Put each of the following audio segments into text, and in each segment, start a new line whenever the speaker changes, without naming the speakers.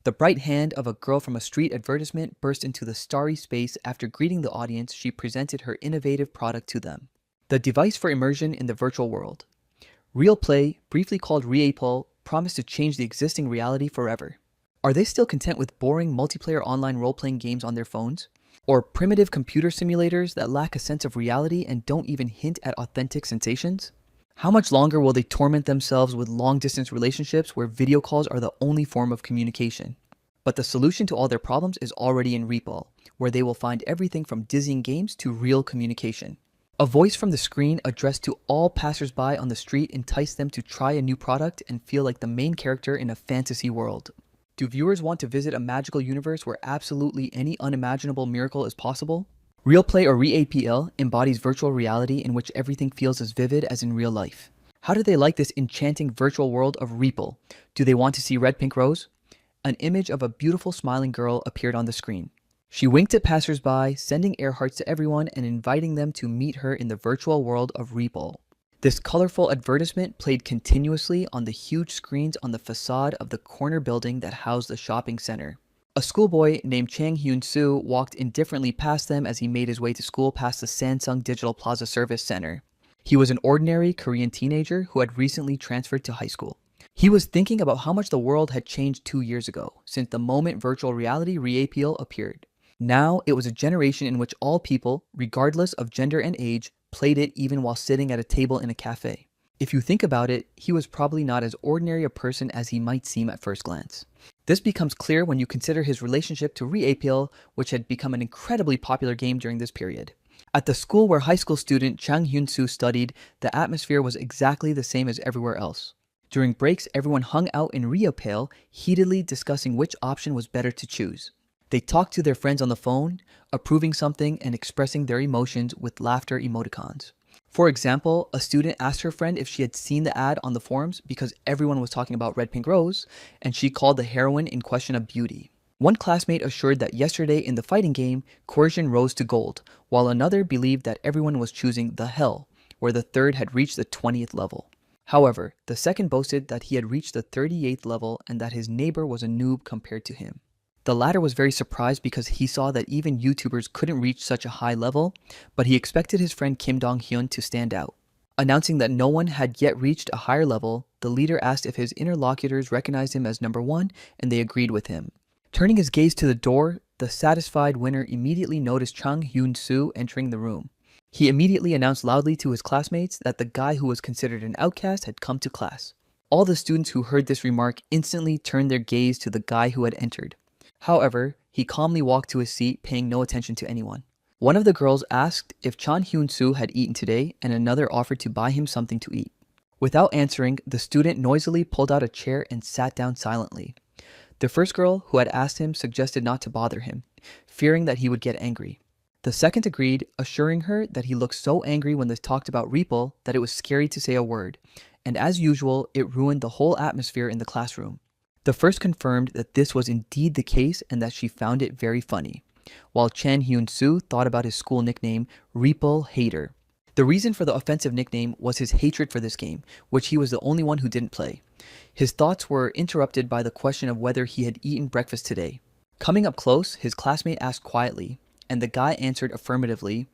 The bright hand of a girl from a street advertisement burst into the starry space after greeting the audience. She presented her innovative product to them. The device for immersion in the virtual world. Real Play, briefly called reapple, promised to change the existing reality forever. Are they still content with boring multiplayer online role-playing games on their phones? Or primitive computer simulators that lack a sense of reality and don't even hint at authentic sensations? How much longer will they torment themselves with long-distance relationships where video calls are the only form of communication? But the solution to all their problems is already in reapple, where they will find everything from dizzying games to real communication. A voice from the screen addressed to all passersby on the street enticed them to try a new product and feel like the main character in a fantasy world. Do viewers want to visit a magical universe where absolutely any unimaginable miracle is possible? Real Play or ReAPL embodies virtual reality in which everything feels as vivid as in real life. How do they like this enchanting virtual world of reapple? Do they want to see Red Pink Rose? An image of a beautiful smiling girl appeared on the screen. She winked at passersby, sending air hearts to everyone and inviting them to meet her in the virtual world of reapple. This colorful advertisement played continuously on the huge screens on the facade of the corner building that housed the shopping center. A schoolboy named Chang Hyun-soo walked indifferently past them as he made his way to school past the Samsung Digital Plaza Service Center. He was an ordinary Korean teenager who had recently transferred to high school. He was thinking about how much the world had changed 2 years ago, since the moment virtual reality ReAPL appeared. Now, it was a generation in which all people, regardless of gender and age, played it even while sitting at a table in a cafe. If you think about it, he was probably not as ordinary a person as he might seem at first glance. This becomes clear when you consider his relationship to ReAPL, which had become an incredibly popular game during this period. At the school where high school student Chang Hyun-soo studied, the atmosphere was exactly the same as everywhere else. During breaks, everyone hung out in ReAPL, heatedly discussing which option was better to choose. They talked to their friends on the phone, approving something and expressing their emotions with laughter emoticons. For example, a student asked her friend if she had seen the ad on the forums because everyone was talking about Red Pink Rose, and she called the heroine in question a beauty. One classmate assured that yesterday in the fighting game, coercion rose to gold, while another believed that everyone was choosing the hell, where the third had reached the 20th level. However, the second boasted that he had reached the 38th level and that his neighbor was a noob compared to him. The latter was very surprised because he saw that even YouTubers couldn't reach such a high level, but he expected his friend Kim Dong-hyun to stand out. Announcing that no one had yet reached a higher level, the leader asked if his interlocutors recognized him as number one, and they agreed with him. Turning his gaze to the door, the satisfied winner immediately noticed Chang Hyun-soo entering the room. He immediately announced loudly to his classmates that the guy who was considered an outcast had come to class. All the students who heard this remark instantly turned their gaze to the guy who had entered. However, he calmly walked to his seat, paying no attention to anyone. One of the girls asked if Chan Hyun-soo had eaten today, and another offered to buy him something to eat. Without answering, the student noisily pulled out a chair and sat down silently. The first girl, who had asked him, suggested not to bother him, fearing that he would get angry. The second agreed, assuring her that he looked so angry when they talked about reapple that it was scary to say a word, and as usual, it ruined the whole atmosphere in the classroom. The first confirmed that this was indeed the case and that she found it very funny, while Chan Hyun-soo thought about his school nickname, Reapple Hater. The reason for the offensive nickname was his hatred for this game, which he was the only one who didn't play. His thoughts were interrupted by the question of whether he had eaten breakfast today. Coming up close, his classmate asked quietly, and the guy answered affirmatively,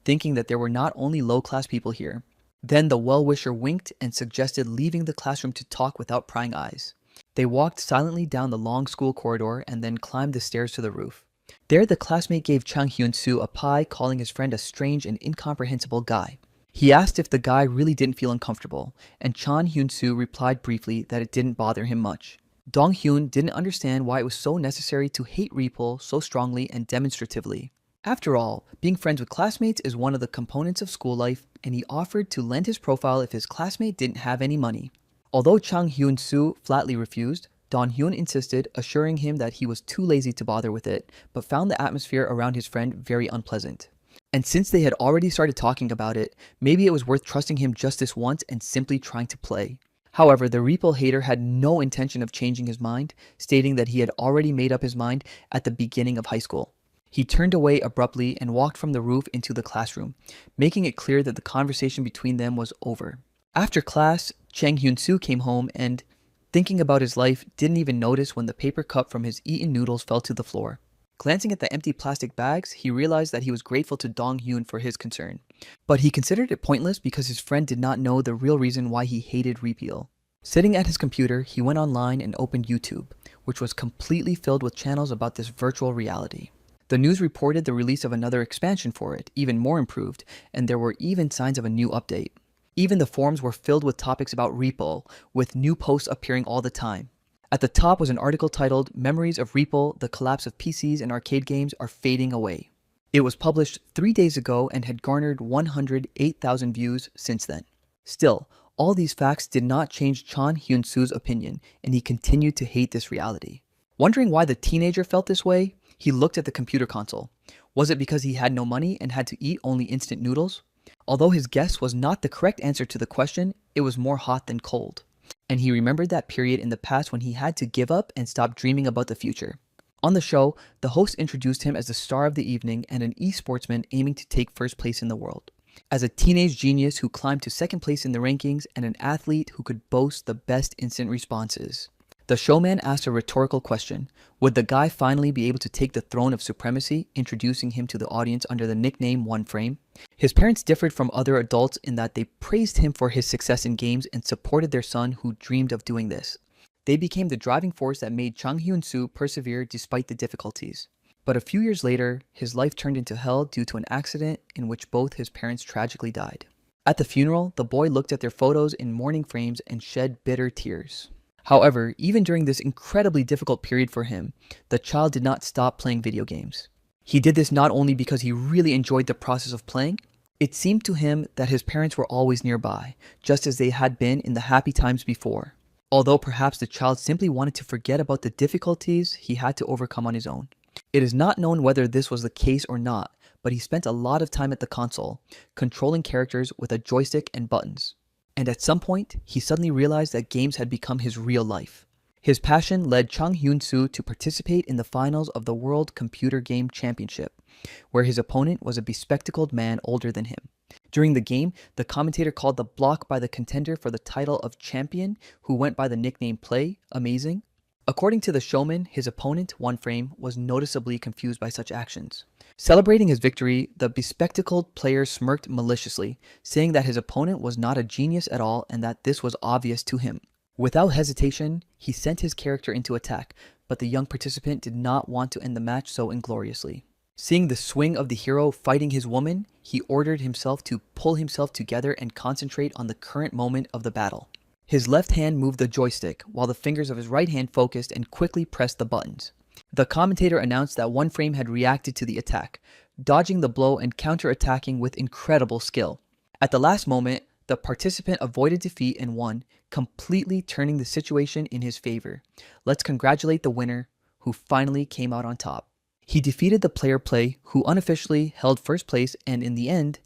thinking that there were not only low-class people here. Then the well-wisher winked and suggested leaving the classroom to talk without prying eyes. They walked silently down the long school corridor and then climbed the stairs to the roof. There, the classmate gave Chang Hyun-soo a pie, calling his friend a strange and incomprehensible guy. He asked if the guy really didn't feel uncomfortable, and Chan Hyun-soo replied briefly that it didn't bother him much. Dong-hyun didn't understand why it was so necessary to hate reapple so strongly and demonstratively. After all, being friends with classmates is one of the components of school life, and he offered to lend his profile if his classmate didn't have any money. Although Chang Hyun-soo flatly refused, Dong-hyun insisted, assuring him that he was too lazy to bother with it, but found the atmosphere around his friend very unpleasant. And since they had already started talking about it, maybe it was worth trusting him just this once and simply trying to play. However, the reapple hater had no intention of changing his mind, stating that he had already made up his mind at the beginning of high school. He turned away abruptly and walked from the roof into the classroom, making it clear that the conversation between them was over. After class, Chang Hyun-soo came home and Thinking about his life, didn't even notice when the paper cup from his eaten noodles fell to the floor. Glancing at the empty plastic bags, he realized that he was grateful to Dong Hyun for his concern. But he considered it pointless because his friend did not know the real reason why he hated repeal. Sitting at his computer, he went online and opened YouTube, which was completely filled with channels about this virtual reality. The news reported the release of another expansion for it, even more improved, and there were even signs of a new update. Even the forums were filled with topics about repo, with new posts appearing all the time. At the top was an article titled, "Memories of Repo, the collapse of PCs and arcade games are fading away." It was published 3 days ago and had garnered 108,000 views since then. Still, all these facts did not change Chang Hyun-soo's opinion, and he continued to hate this reality. Wondering why the teenager felt this way, he looked at the computer console. Was it because he had no money and had to eat only instant noodles? Although his guess was not the correct answer to the question, it was more hot than cold. And he remembered that period in the past when he had to give up and stop dreaming about the future. On the show, the host introduced him as the star of the evening and an esportsman aiming to take first place in the world. As a teenage genius who climbed to second place in the rankings and an athlete who could boast the best instant responses. The showman asked a rhetorical question. Would the guy finally be able to take the throne of supremacy, introducing him to the audience under the nickname One Frame? His parents differed from other adults in that they praised him for his success in games and supported their son who dreamed of doing this. They became the driving force that made Chang Hyun-soo persevere despite the difficulties. But a few years later, his life turned into hell due to an accident in which both his parents tragically died. At the funeral, the boy looked at their photos in mourning frames and shed bitter tears. However, even during this incredibly difficult period for him, the child did not stop playing video games. He did this not only because he really enjoyed the process of playing, it seemed to him that his parents were always nearby, just as they had been in the happy times before. Although perhaps the child simply wanted to forget about the difficulties he had to overcome on his own. It is not known whether this was the case or not, but he spent a lot of time at the console, controlling characters with a joystick and buttons. And at some point, he suddenly realized that games had become his real life. His passion led Chang Hyun-soo to participate in the finals of the World Computer Game Championship, where his opponent was a bespectacled man older than him. During the game, the commentator called the block by the contender for the title of champion, who went by the nickname Play, amazing. According to the showman, his opponent, One Frame, was noticeably confused by such actions. Celebrating his victory, the bespectacled player smirked maliciously, saying that his opponent was not a genius at all and that this was obvious to him. Without hesitation, he sent his character into attack, but the young participant did not want to end the match so ingloriously. Seeing the swing of the hero fighting his woman, he ordered himself to pull himself together and concentrate on the current moment of the battle. His left hand moved the joystick, while the fingers of his right hand focused and quickly pressed the buttons. The commentator announced that One Frame had reacted to the attack, dodging the blow and counter-attacking with incredible skill. At the last moment, the participant avoided defeat and won, completely turning the situation in his favor. Let's congratulate the winner, who finally came out on top. He defeated the player Play, who unofficially held first place, and in the end,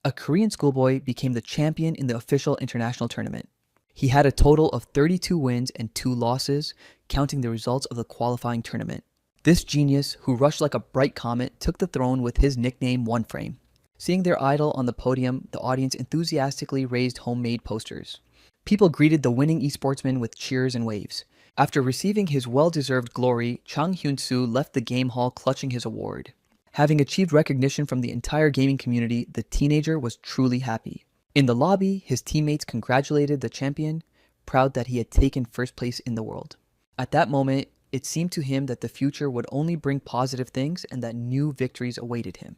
a Korean schoolboy became the champion in the official international tournament. He had a total of 32 wins and 2 losses, counting the results of the qualifying tournament. This genius, who rushed like a bright comet, took the throne with his nickname One Frame. Seeing their idol on the podium, the audience enthusiastically raised homemade posters. People greeted the winning esportsman with cheers and waves. After receiving his well-deserved glory, Chang Hyun-soo left the game hall clutching his award. Having achieved recognition from the entire gaming community, the teenager was truly happy. In the lobby, his teammates congratulated the champion, proud that he had taken first place in the world. At that moment, it seemed to him that the future would only bring positive things and that new victories awaited him.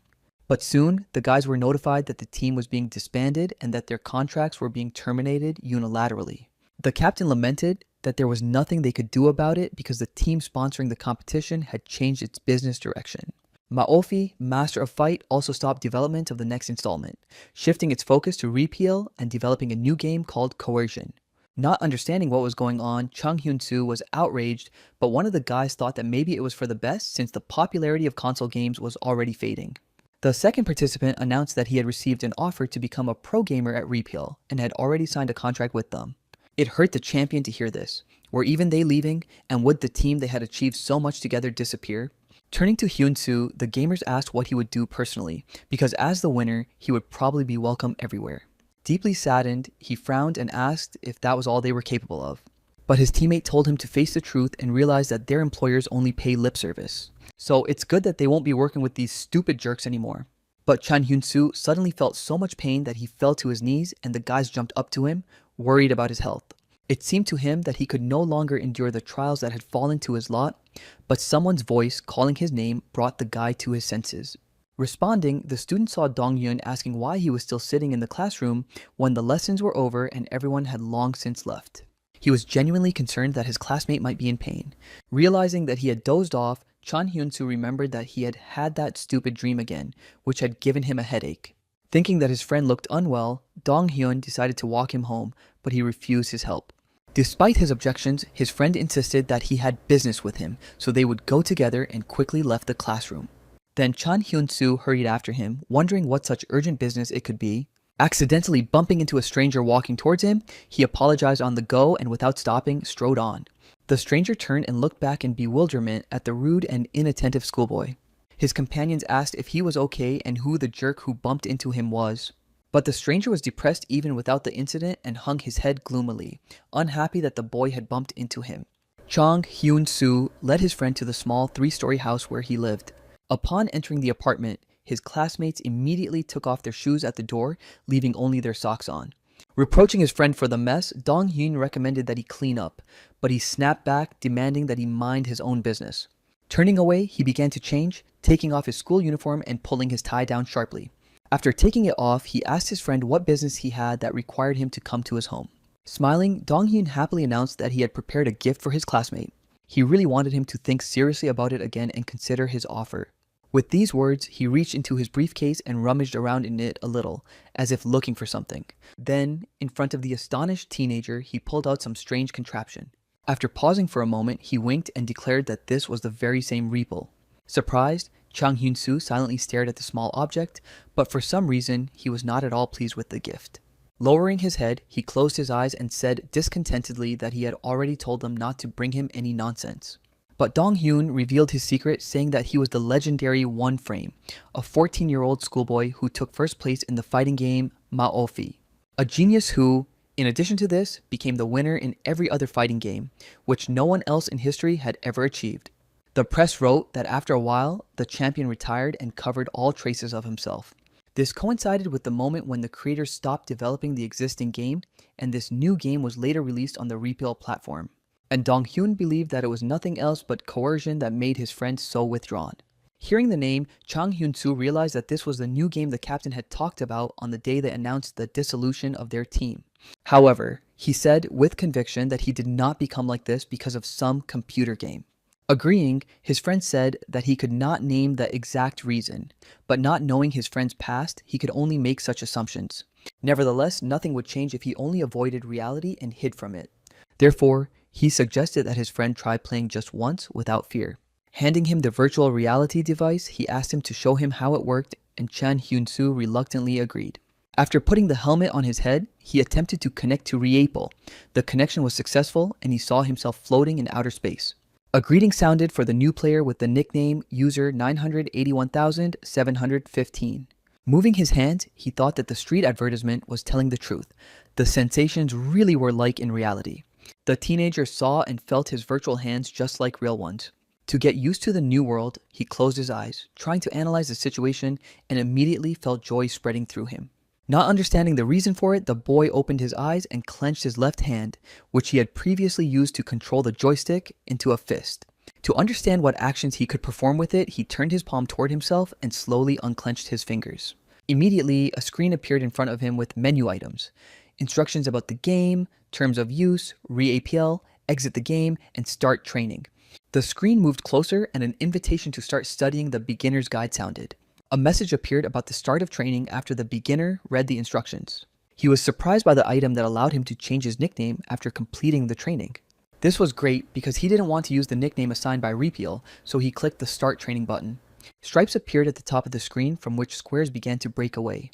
But soon, the guys were notified that the team was being disbanded and that their contracts were being terminated unilaterally. The captain lamented that there was nothing they could do about it because the team sponsoring the competition had changed its business direction. Maofi, Master of Fight, also stopped development of the next installment, shifting its focus to repeal and developing a new game called Coercion. Not understanding what was going on, Chang Hyun-soo was outraged, but one of the guys thought that maybe it was for the best since the popularity of console games was already fading. The second participant announced that he had received an offer to become a pro gamer at Repeal and had already signed a contract with them. It hurt the champion to hear this. Were even they leaving, and would the team they had achieved so much together disappear? Turning to Hyun-soo, the gamers asked what he would do personally, because as the winner, he would probably be welcome everywhere. Deeply saddened, he frowned and asked if that was all they were capable of. But his teammate told him to face the truth and realize that their employers only pay lip service. So it's good that they won't be working with these stupid jerks anymore. But Chan Hyun-soo suddenly felt so much pain that he fell to his knees and the guys jumped up to him, worried about his health. It seemed to him that he could no longer endure the trials that had fallen to his lot, but someone's voice calling his name brought the guy to his senses. Responding, the student saw Dong-hyun asking why he was still sitting in the classroom when the lessons were over and everyone had long since left. He was genuinely concerned that his classmate might be in pain. Realizing that he had dozed off, Chan Hyun-soo remembered that he had had that stupid dream again, which had given him a headache. Thinking that his friend looked unwell, Dong-hyun decided to walk him home, but he refused his help. Despite his objections, his friend insisted that he had business with him, so they would go together and quickly left the classroom. Then Chan Hyun-soo hurried after him, wondering what such urgent business it could be. Accidentally bumping into a stranger walking towards him, he apologized on the go and without stopping, strode on. The stranger turned and looked back in bewilderment at the rude and inattentive schoolboy. His companions asked if he was okay and who the jerk who bumped into him was. But the stranger was depressed even without the incident and hung his head gloomily, unhappy that the boy had bumped into him. Chang Hyun-soo led his friend to the small 3-story house where he lived. Upon entering the apartment, his classmates immediately took off their shoes at the door, leaving only their socks on. Reproaching his friend for the mess, Dong-hyun recommended that he clean up, but he snapped back, demanding that he mind his own business. Turning away, he began to change, taking off his school uniform and pulling his tie down sharply. After taking it off, he asked his friend what business he had that required him to come to his home. Smiling, Dong-hyun happily announced that he had prepared a gift for his classmate. He really wanted him to think seriously about it again and consider his offer. With these words, he reached into his briefcase and rummaged around in it a little, as if looking for something. Then, in front of the astonished teenager, he pulled out some strange contraption. After pausing for a moment, he winked and declared that this was the very same Reaple. Surprised, Chang Hyun-soo silently stared at the small object, but for some reason, he was not at all pleased with the gift. Lowering his head, he closed his eyes and said discontentedly that he had already told them not to bring him any nonsense. But Dong-hyun revealed his secret, saying that he was the legendary One Frame, a 14-year-old schoolboy who took first place in the fighting game Maofi. A genius who, in addition to this, became the winner in every other fighting game, which no one else in history had ever achieved. The press wrote that after a while, the champion retired and covered all traces of himself. This coincided with the moment when the creators stopped developing the existing game, and this new game was later released on the Reaple platform. And Dong-hyun believed that it was nothing else but coercion that made his friend so withdrawn. Hearing the name, Chang Hyun-soo realized that this was the new game the captain had talked about on the day they announced the dissolution of their team. However, he said with conviction that he did not become like this because of some computer game. Agreeing, his friend said that he could not name the exact reason, but not knowing his friend's past, he could only make such assumptions. Nevertheless, nothing would change if he only avoided reality and hid from it. Therefore, he suggested that his friend try playing just once without fear. Handing him the virtual reality device, he asked him to show him how it worked, and Chan Hyun-soo reluctantly agreed. After putting the helmet on his head, he attempted to connect to Reaple. The connection was successful, and he saw himself floating in outer space. A greeting sounded for the new player with the nickname user 981,715. Moving his hand, he thought that the street advertisement was telling the truth. The sensations really were like in reality. The teenager saw and felt his virtual hands just like real ones. To get used to the new world, he closed his eyes, trying to analyze the situation, and immediately felt joy spreading through him. Not understanding the reason for it, the boy opened his eyes and clenched his left hand, which he had previously used to control the joystick, into a fist. To understand what actions he could perform with it, he turned his palm toward himself and slowly unclenched his fingers. Immediately, a screen appeared in front of him with menu items. Instructions about the game, terms of use, re-APL, exit the game, and start training. The screen moved closer and an invitation to start studying the beginner's guide sounded. A message appeared about the start of training after the beginner read the instructions. He was surprised by the item that allowed him to change his nickname after completing the training. This was great because he didn't want to use the nickname assigned by Repeal, so he clicked the Start Training button. Stripes appeared at the top of the screen from which squares began to break away.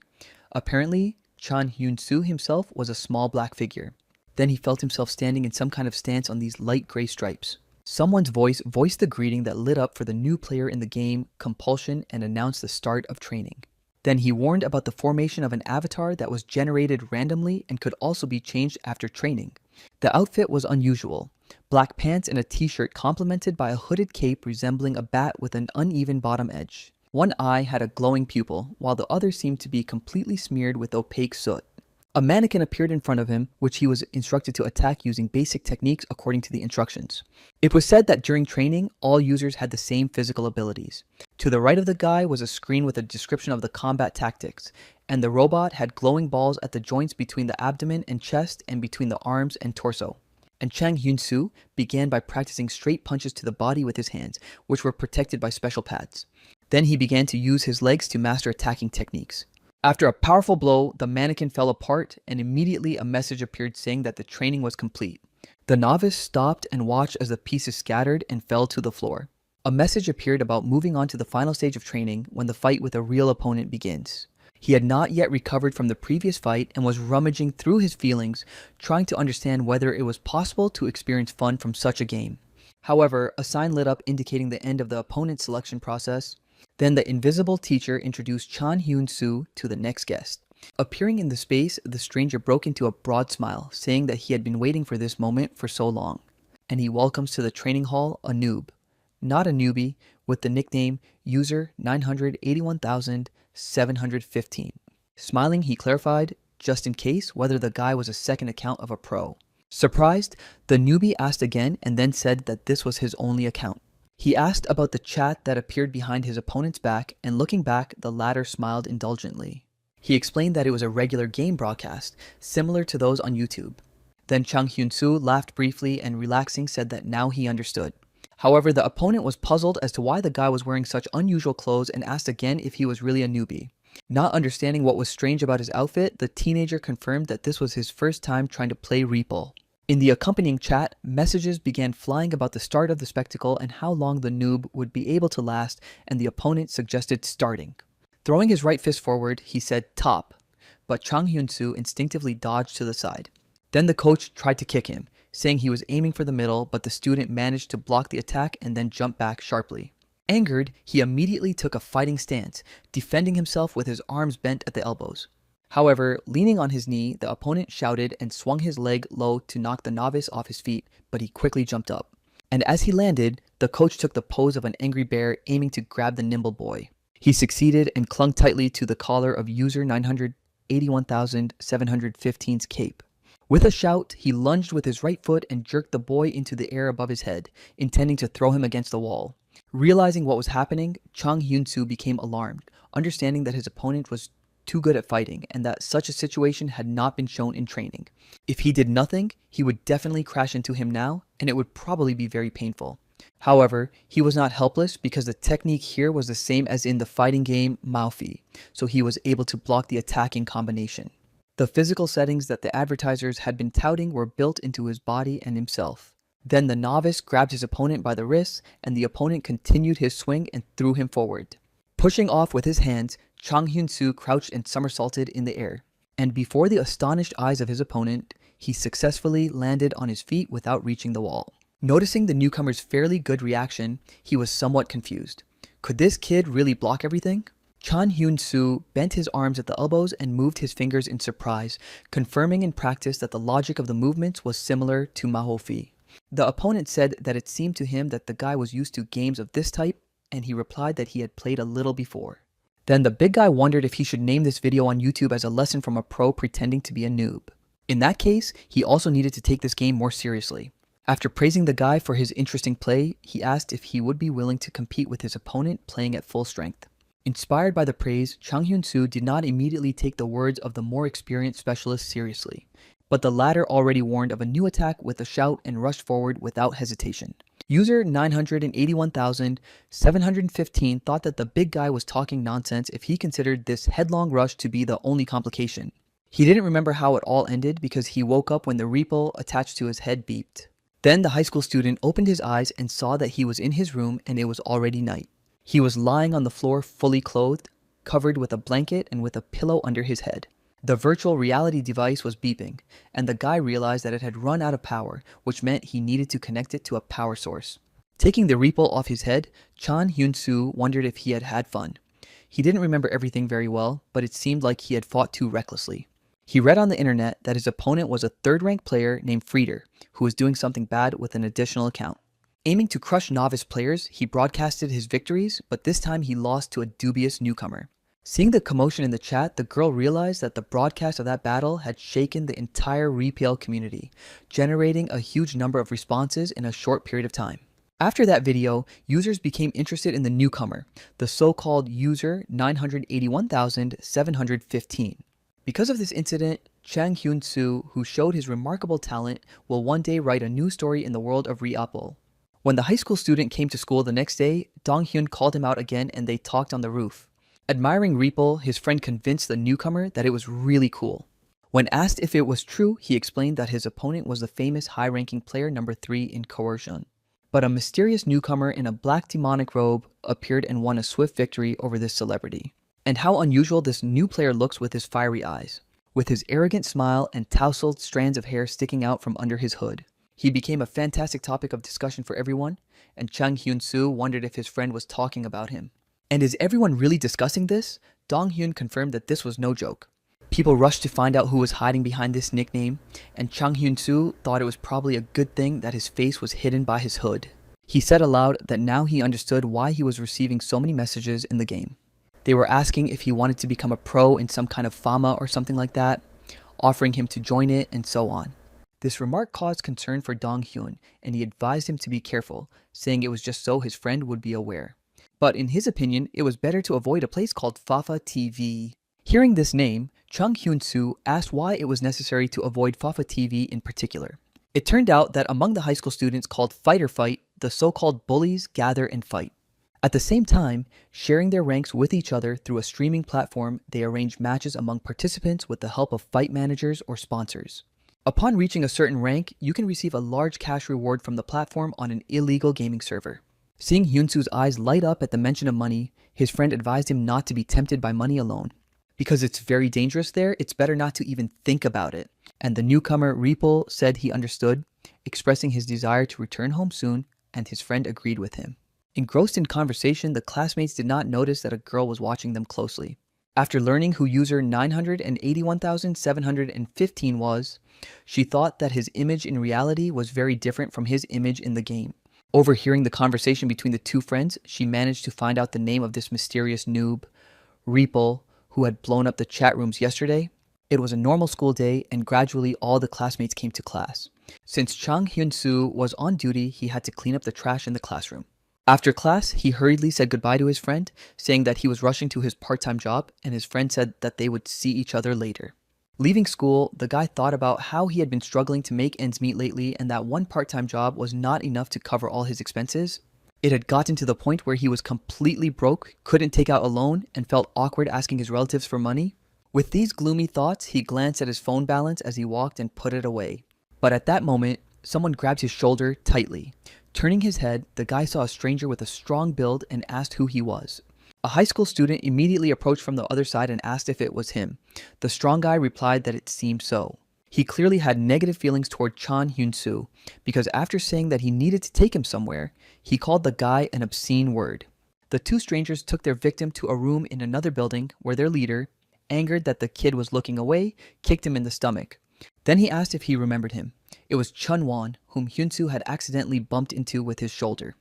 Apparently, Chan Hyun-soo himself was a small black figure. Then he felt himself standing in some kind of stance on these light gray stripes. Someone's voice voiced the greeting that lit up for the new player in the game, Compulsion, and announced the start of training. Then he warned about the formation of an avatar that was generated randomly and could also be changed after training. The outfit was unusual. Black pants and a t-shirt complemented by a hooded cape resembling a bat with an uneven bottom edge. One eye had a glowing pupil, while the other seemed to be completely smeared with opaque soot. A mannequin appeared in front of him, which he was instructed to attack using basic techniques according to the instructions. It was said that during training, all users had the same physical abilities. To the right of the guy was a screen with a description of the combat tactics, and the robot had glowing balls at the joints between the abdomen and chest and between the arms and torso. And Chang Hyun-soo began by practicing straight punches to the body with his hands, which were protected by special pads. Then he began to use his legs to master attacking techniques. After a powerful blow, the mannequin fell apart, and immediately a message appeared saying that the training was complete. The novice stopped and watched as the pieces scattered and fell to the floor. A message appeared about moving on to the final stage of training when the fight with a real opponent begins. He had not yet recovered from the previous fight and was rummaging through his feelings, trying to understand whether it was possible to experience fun from such a game. However, a sign lit up indicating the end of the opponent selection process. Then the invisible teacher introduced Chan Hyun-soo to the next guest. Appearing in the space, the stranger broke into a broad smile, saying that he had been waiting for this moment for so long. And he welcomes to the training hall a noob. Not a newbie, with the nickname user 981,715. Smiling, he clarified, just in case, whether the guy was a second account of a pro. Surprised, the newbie asked again and then said that this was his only account. He asked about the chat that appeared behind his opponent's back, and looking back, the latter smiled indulgently. He explained that it was a regular game broadcast, similar to those on YouTube. Then Chang Hyun-soo laughed briefly and relaxing said that now he understood. However, the opponent was puzzled as to why the guy was wearing such unusual clothes and asked again if he was really a newbie. Not understanding what was strange about his outfit, the teenager confirmed that this was his first time trying to play Reaple. In the accompanying chat, messages began flying about the start of the spectacle and how long the noob would be able to last, and the opponent suggested starting. Throwing his right fist forward, he said top, but Chang Hyun-soo instinctively dodged to the side. Then the coach tried to kick him, saying he was aiming for the middle, but the student managed to block the attack and then jump back sharply. Angered, he immediately took a fighting stance, defending himself with his arms bent at the elbows. However, leaning on his knee, the opponent shouted and swung his leg low to knock the novice off his feet, but he quickly jumped up. And as he landed, the coach took the pose of an angry bear aiming to grab the nimble boy. He succeeded and clung tightly to the collar of user 981,715's cape. With a shout, he lunged with his right foot and jerked the boy into the air above his head, intending to throw him against the wall. Realizing what was happening, Chang Hyun-soo became alarmed, understanding that his opponent was too good at fighting and that such a situation had not been shown in training. If he did nothing, he would definitely crash into him now, and it would probably be very painful. However, he was not helpless because the technique here was the same as in the fighting game Manhwa, so he was able to block the attacking combination. The physical settings that the advertisers had been touting were built into his body and himself. Then the novice grabbed his opponent by the wrists, and the opponent continued his swing and threw him forward. Pushing off with his hands, Chang Hyun-soo crouched and somersaulted in the air. And before the astonished eyes of his opponent, he successfully landed on his feet without reaching the wall. Noticing the newcomer's fairly good reaction, he was somewhat confused. Could this kid really block everything? Chan Hyun-soo bent his arms at the elbows and moved his fingers in surprise, confirming in practice that the logic of the movements was similar to Manhwa. The opponent said that it seemed to him that the guy was used to games of this type, and he replied that he had played a little before. Then the big guy wondered if he should name this video on YouTube as a lesson from a pro pretending to be a noob. In that case, he also needed to take this game more seriously. After praising the guy for his interesting play, he asked if he would be willing to compete with his opponent playing at full strength. Inspired by the praise, Chang Hyun-soo did not immediately take the words of the more experienced specialist seriously, but the latter already warned of a new attack with a shout and rushed forward without hesitation. User 981,715 thought that the big guy was talking nonsense if he considered this headlong rush to be the only complication. He didn't remember how it all ended because he woke up when the ripple attached to his head beeped. Then the high school student opened his eyes and saw that he was in his room and it was already night. He was lying on the floor fully clothed, covered with a blanket and with a pillow under his head. The virtual reality device was beeping, and the guy realized that it had run out of power, which meant he needed to connect it to a power source. Taking the ripple off his head, Chan Hyun-soo wondered if he had had fun. He didn't remember everything very well, but it seemed like he had fought too recklessly. He read on the internet that his opponent was a third-ranked player named Frieder, who was doing something bad with an additional account. Aiming to crush novice players, he broadcasted his victories, but this time he lost to a dubious newcomer. Seeing the commotion in the chat, the girl realized that the broadcast of that battle had shaken the entire Repale community, generating a huge number of responses in a short period of time. After that video, users became interested in the newcomer, the so-called user 981,715. Because of this incident, Chang Hyun-soo, who showed his remarkable talent, will one day write a new story in the world of Repale. When the high school student came to school the next day, Dong-hyun called him out again and they talked on the roof. Admiring Repale, his friend convinced the newcomer that it was really cool. When asked if it was true, he explained that his opponent was the famous high-ranking player number 3 in Coercion. But a mysterious newcomer in a black demonic robe appeared and won a swift victory over this celebrity. And how unusual this new player looks with his fiery eyes, with his arrogant smile and tousled strands of hair sticking out from under his hood. He became a fantastic topic of discussion for everyone, and Chang Hyun-soo wondered if his friend was talking about him. And is everyone really discussing this? Dong-hyun confirmed that this was no joke. People rushed to find out who was hiding behind this nickname, and Chang Hyun-soo thought it was probably a good thing that his face was hidden by his hood. He said aloud that now he understood why he was receiving so many messages in the game. They were asking if he wanted to become a pro in some kind of fama or something like that, offering him to join it, and so on. This remark caused concern for Dong-hyun, and he advised him to be careful, saying it was just so his friend would be aware. But in his opinion, it was better to avoid a place called Fafa TV. Hearing this name, Chung Hyun-soo asked why it was necessary to avoid Fafa TV in particular. It turned out that among the high school students called Fighter Fight, the so-called bullies gather and fight. At the same time, sharing their ranks with each other through a streaming platform, they arrange matches among participants with the help of fight managers or sponsors. Upon reaching a certain rank, you can receive a large cash reward from the platform on an illegal gaming server. Seeing Hyun-soo's eyes light up at the mention of money, his friend advised him not to be tempted by money alone. Because it's very dangerous there, it's better not to even think about it. And the newcomer Repale said he understood, expressing his desire to return home soon, and his friend agreed with him. Engrossed in conversation, the classmates did not notice that a girl was watching them closely. After learning who user 981,715 was, she thought that his image in reality was very different from his image in the game. Overhearing the conversation between the two friends, she managed to find out the name of this mysterious noob, Repale, who had blown up the chat rooms yesterday. It was a normal school day, and gradually all the classmates came to class. Since Chang Hyun-soo was on duty, he had to clean up the trash in the classroom. After class, he hurriedly said goodbye to his friend, saying that he was rushing to his part-time job, and his friend said that they would see each other later. Leaving school, the guy thought about how he had been struggling to make ends meet lately and that one part-time job was not enough to cover all his expenses. It had gotten to the point where he was completely broke, couldn't take out a loan, and felt awkward asking his relatives for money. With these gloomy thoughts, he glanced at his phone balance as he walked and put it away. But at that moment, someone grabbed his shoulder tightly. Turning his head, the guy saw a stranger with a strong build and asked who he was. A high school student immediately approached from the other side and asked if it was him. The strong guy replied that it seemed so. He clearly had negative feelings toward Chang Hyun-soo, because after saying that he needed to take him somewhere, he called the guy an obscene word. The two strangers took their victim to a room in another building where their leader, angered that the kid was looking away, kicked him in the stomach. Then he asked if he remembered him. It was Chun-won, whom Hyun-soo had accidentally bumped into with his shoulder.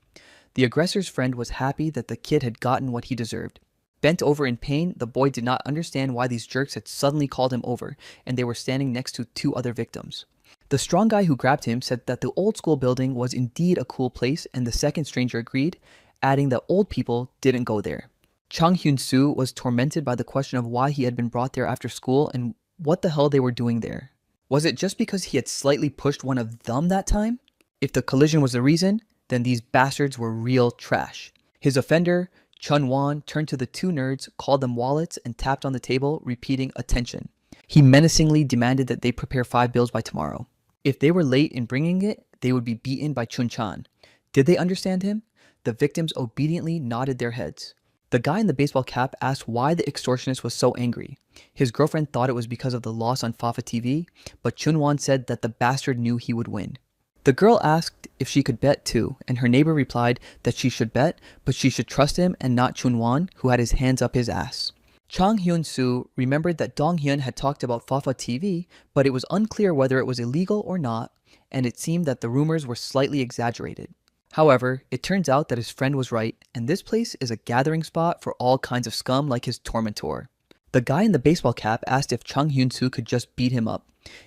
The aggressor's friend was happy that the kid had gotten what he deserved. Bent over in pain, the boy did not understand why these jerks had suddenly called him over, and they were standing next to two other victims. The strong guy who grabbed him said that the old school building was indeed a cool place, and the second stranger agreed, adding that old people didn't go there. Chang Hyun-soo was tormented by the question of why he had been brought there after school and what the hell they were doing there. Was it just because he had slightly pushed one of them that time? If the collision was the reason, then these bastards were real trash. His offender, Chun-won, turned to the two nerds, called them wallets, and tapped on the table, repeating attention. He menacingly demanded that they prepare 5 bills by tomorrow. If they were late in bringing it, they would be beaten by Chun-chan. Did they understand him? The victims obediently nodded their heads. The guy in the baseball cap asked why the extortionist was so angry. His girlfriend thought it was because of the loss on Fafa TV, but Chun-won said that the bastard knew he would win. The girl asked if she could bet too, and her neighbor replied that she should bet, but she should trust him and not Chun-won, who had his hands up his ass. Chang Hyun-soo remembered that Dong-hyun had talked about Fafa TV, but it was unclear whether it was illegal or not, and it seemed that the rumors were slightly exaggerated. However, it turns out that his friend was right, and this place is a gathering spot for all kinds of scum like his tormentor. The guy in the baseball cap asked if Chang Hyun-soo could just beat him up,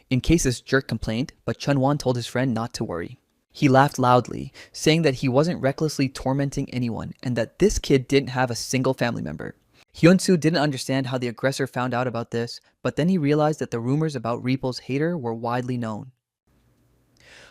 in case this jerk complained, but Chun-won told his friend not to worry. He laughed loudly, saying that he wasn't recklessly tormenting anyone, and that this kid didn't have a single family member. Hyun-soo didn't understand how the aggressor found out about this, but then he realized that the rumors about Repo's hater were widely known.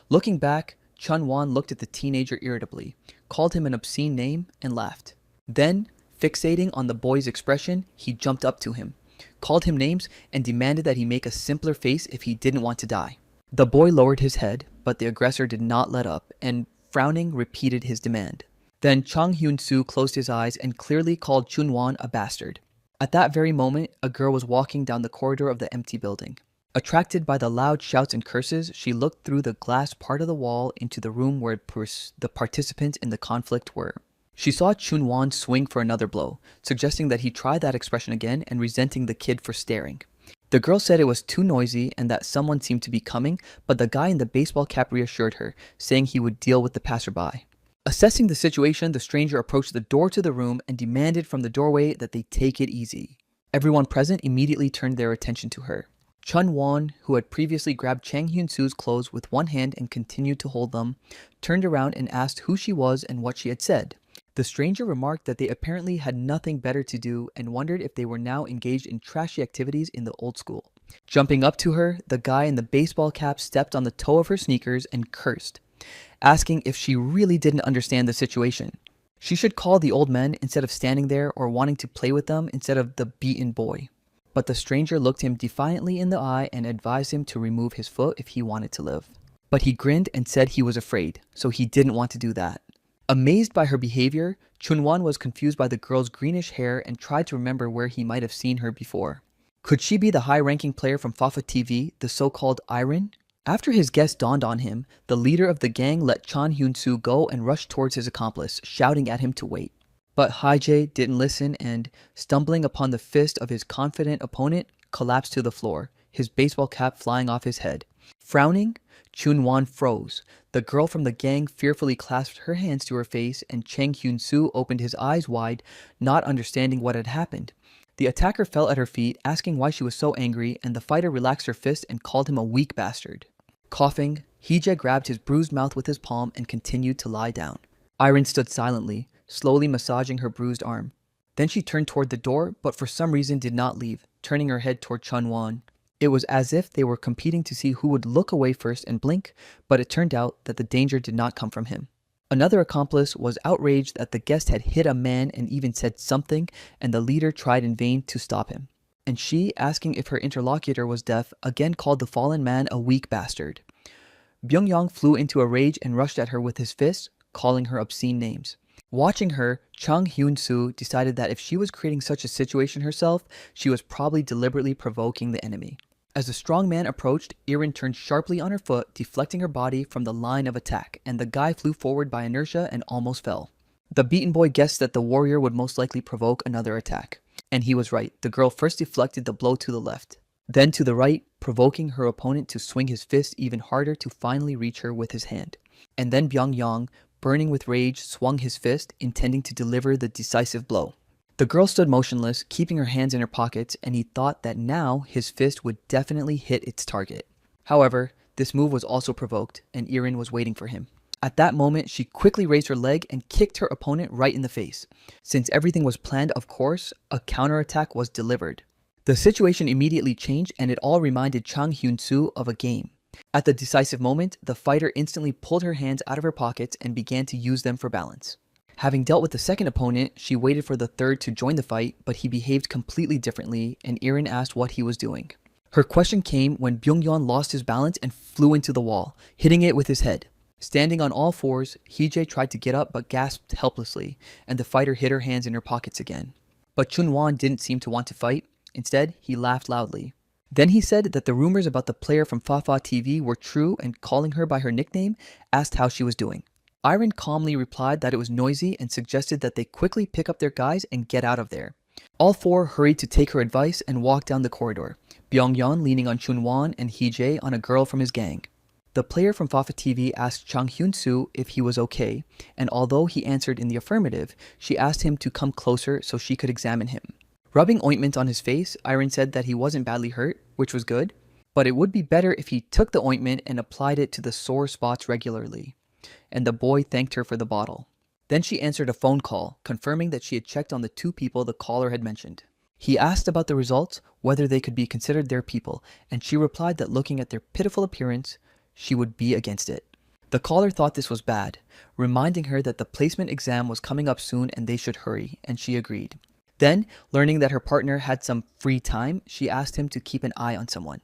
Looking back, Chun-won looked at the teenager irritably, called him an obscene name, and laughed. Then, fixating on the boy's expression, he jumped up to him, called him names, and demanded that he make a simpler face if he didn't want to die. The boy lowered his head, but the aggressor did not let up, and frowning repeated his demand. Then Chang Hyun-soo closed his eyes and clearly called Chun-won a bastard. At that very moment, a girl was walking down the corridor of the empty building. Attracted by the loud shouts and curses, she looked through the glass part of the wall into the room where the participants in the conflict were. She saw Chun-won swing for another blow, suggesting that he try that expression again and resenting the kid for staring. The girl said it was too noisy and that someone seemed to be coming, but the guy in the baseball cap reassured her, saying he would deal with the passerby. Assessing the situation, the stranger approached the door to the room and demanded from the doorway that they take it easy. Everyone present immediately turned their attention to her. Chun-won, who had previously grabbed Chang Hyun-soo's clothes with one hand and continued to hold them, turned around and asked who she was and what she had said. The stranger remarked that they apparently had nothing better to do and wondered if they were now engaged in trashy activities in the old school. Jumping up to her, the guy in the baseball cap stepped on the toe of her sneakers and cursed, asking if she really didn't understand the situation. She should call the old men instead of standing there or wanting to play with them instead of the beaten boy. But the stranger looked him defiantly in the eye and advised him to remove his foot if he wanted to live. But he grinned and said he was afraid, so he didn't want to do that. Amazed by her behavior, Chun-won was confused by the girl's greenish hair and tried to remember where he might have seen her before. Could she be the high-ranking player from Fafa TV, the so-called Iron? After his guess dawned on him, the leader of the gang let Chang Hyun-soo go and rushed towards his accomplice, shouting at him to wait. But Hae-jae didn't listen and, stumbling upon the fist of his confident opponent, collapsed to the floor, his baseball cap flying off his head. Frowning, Chun-won froze. The girl from the gang fearfully clasped her hands to her face, and Chang Hyun-soo opened his eyes wide, not understanding what had happened. The attacker fell at her feet, asking why she was so angry, and the fighter relaxed her fist and called him a weak bastard. Coughing, Hae-jae grabbed his bruised mouth with his palm and continued to lie down. Iron stood silently, slowly massaging her bruised arm. Then she turned toward the door, but for some reason did not leave, turning her head toward Chun-won. It was as if they were competing to see who would look away first and blink, but it turned out that the danger did not come from him. Another accomplice was outraged that the guest had hit a man and even said something, and the leader tried in vain to stop him. And she, asking if her interlocutor was deaf, again called the fallen man a weak bastard. Byung-yong flew into a rage and rushed at her with his fists, calling her obscene names. Watching her, Chang Hyun-soo decided that if she was creating such a situation herself, she was probably deliberately provoking the enemy. As the strong man approached, Irin turned sharply on her foot, deflecting her body from the line of attack, and the guy flew forward by inertia and almost fell. The beaten boy guessed that the warrior would most likely provoke another attack. And he was right. The girl first deflected the blow to the left, then to the right, provoking her opponent to swing his fist even harder to finally reach her with his hand. And then Byung-yong, burning with rage, swung his fist, intending to deliver the decisive blow. The girl stood motionless, keeping her hands in her pockets, and he thought that now his fist would definitely hit its target. However, this move was also provoked, and Irin was waiting for him. At that moment, she quickly raised her leg and kicked her opponent right in the face. Since everything was planned, of course, a counterattack was delivered. The situation immediately changed, and it all reminded Chang Hyun-soo of a game. At the decisive moment, the fighter instantly pulled her hands out of her pockets and began to use them for balance. Having dealt with the second opponent, she waited for the third to join the fight, but he behaved completely differently, and Irin asked what he was doing. Her question came when Byung-yeon lost his balance and flew into the wall, hitting it with his head. Standing on all fours, Hae-jae tried to get up but gasped helplessly, and the fighter hid her hands in her pockets again. But Chun-won didn't seem to want to fight. Instead, he laughed loudly. Then he said that the rumors about the player from Fafa TV were true, and calling her by her nickname, asked how she was doing. Irin calmly replied that it was noisy and suggested that they quickly pick up their guys and get out of there. All four hurried to take her advice and walked down the corridor, Byung-yeon leaning on Chun-won and Hee-jae on a girl from his gang. The player from Fafa TV asked Chang Hyun-soo if he was okay, and although he answered in the affirmative, she asked him to come closer so she could examine him. Rubbing ointment on his face, Iron said that he wasn't badly hurt, which was good, but it would be better if he took the ointment and applied it to the sore spots regularly. And the boy thanked her for the bottle. Then she answered a phone call, confirming that she had checked on the two people the caller had mentioned. He asked about the results, whether they could be considered their people, and she replied that looking at their pitiful appearance, she would be against it. The caller thought this was bad, reminding her that the placement exam was coming up soon and they should hurry, and she agreed. Then, learning that her partner had some free time, she asked him to keep an eye on someone.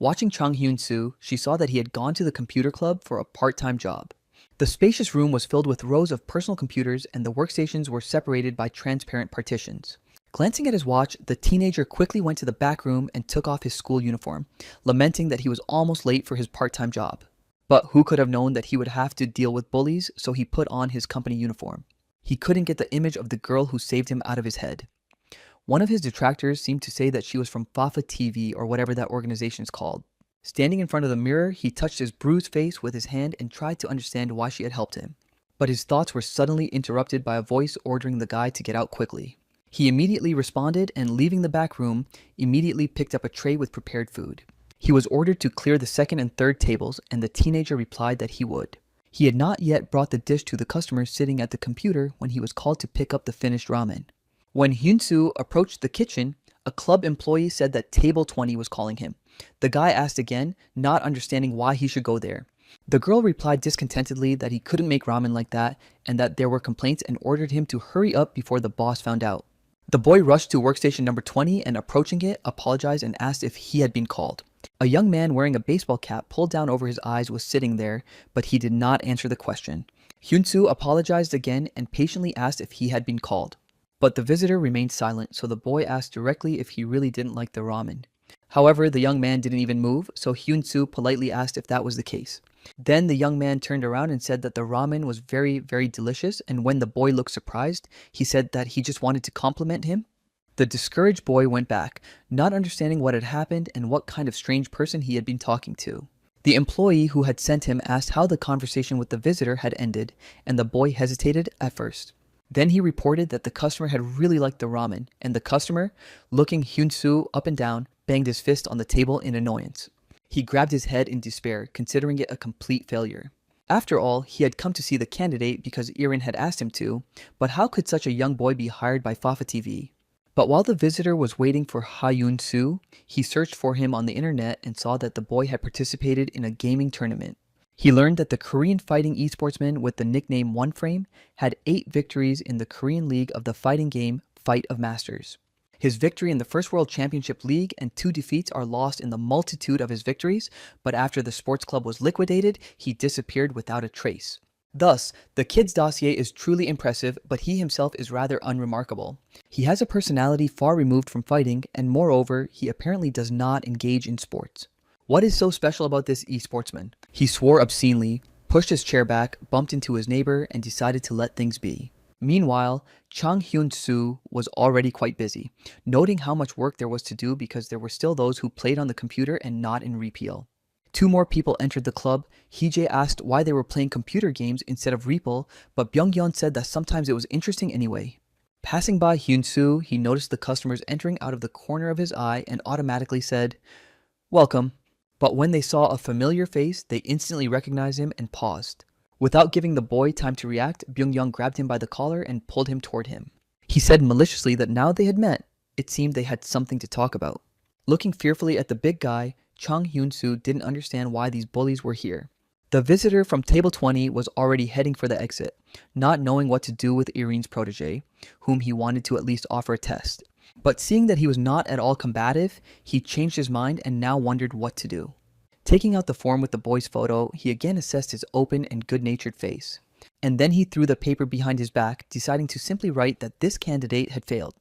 Watching Chang Hyun-soo, she saw that he had gone to the computer club for a part-time job. The spacious room was filled with rows of personal computers and the workstations were separated by transparent partitions. Glancing at his watch, the teenager quickly went to the back room and took off his school uniform, lamenting that he was almost late for his part-time job. But who could have known that he would have to deal with bullies, so he put on his company uniform. He couldn't get the image of the girl who saved him out of his head. One of his detractors seemed to say that she was from Fafa TV or whatever that organization is called. Standing in front of the mirror, he touched his bruised face with his hand and tried to understand why she had helped him. But his thoughts were suddenly interrupted by a voice ordering the guy to get out quickly. He immediately responded and, leaving the back room, immediately picked up a tray with prepared food. He was ordered to clear the second and third tables, and the teenager replied that he would. He had not yet brought the dish to the customer sitting at the computer when he was called to pick up the finished ramen. When Hyun-soo approached the kitchen, a club employee said that Table 20 was calling him. The guy asked again, not understanding why he should go there. The girl replied discontentedly that he couldn't make ramen like that and that there were complaints and ordered him to hurry up before the boss found out. The boy rushed to workstation number 20 and, approaching it, apologized and asked if he had been called. A young man wearing a baseball cap pulled down over his eyes was sitting there, but he did not answer the question. Hyun-soo apologized again and patiently asked if he had been called. But the visitor remained silent, so the boy asked directly if he really didn't like the ramen. However, the young man didn't even move, so Hyun-soo politely asked if that was the case. Then the young man turned around and said that the ramen was very, very delicious, and when the boy looked surprised, he said that he just wanted to compliment him. The discouraged boy went back, not understanding what had happened and what kind of strange person he had been talking to. The employee who had sent him asked how the conversation with the visitor had ended, and the boy hesitated at first. Then he reported that the customer had really liked the ramen, and the customer, looking Hyun-soo up and down, banged his fist on the table in annoyance. He grabbed his head in despair, considering it a complete failure. After all, he had come to see the candidate because Irin had asked him to, but how could such a young boy be hired by Fafa TV? But while the visitor was waiting for Ha-Yun-soo, he searched for him on the internet and saw that the boy had participated in a gaming tournament. He learned that the Korean fighting esportsman with the nickname One Frame had 8 victories in the Korean league of the fighting game Fight of Masters. His victory in the First World Championship League and 2 defeats are lost in the multitude of his victories, but after the sports club was liquidated, he disappeared without a trace. Thus, the kid's dossier is truly impressive, but he himself is rather unremarkable. He has a personality far removed from fighting, and moreover, he apparently does not engage in sports. What is so special about this esportsman? He swore obscenely, pushed his chair back, bumped into his neighbor, and decided to let things be. Meanwhile, Chang Hyun-soo was already quite busy, noting how much work there was to do because there were still those who played on the computer and not in repeal. 2 more people entered the club. Hee-jae asked why they were playing computer games instead of repeal, but Byung-yeon said that sometimes it was interesting anyway. Passing by Hyun-soo, he noticed the customers entering out of the corner of his eye and automatically said, "Welcome." But when they saw a familiar face, they instantly recognized him and paused. Without giving the boy time to react, Byung-yeon grabbed him by the collar and pulled him toward him. He said maliciously that now they had met, it seemed they had something to talk about. Looking fearfully at the big guy, Chang Hyun-soo didn't understand why these bullies were here. The visitor from Table 20 was already heading for the exit, not knowing what to do with Irin's protege, whom he wanted to at least offer a test. But seeing that he was not at all combative, he changed his mind and now wondered what to do. Taking out the form with the boy's photo, he again assessed his open and good-natured face. And then he threw the paper behind his back, deciding to simply write that this candidate had failed.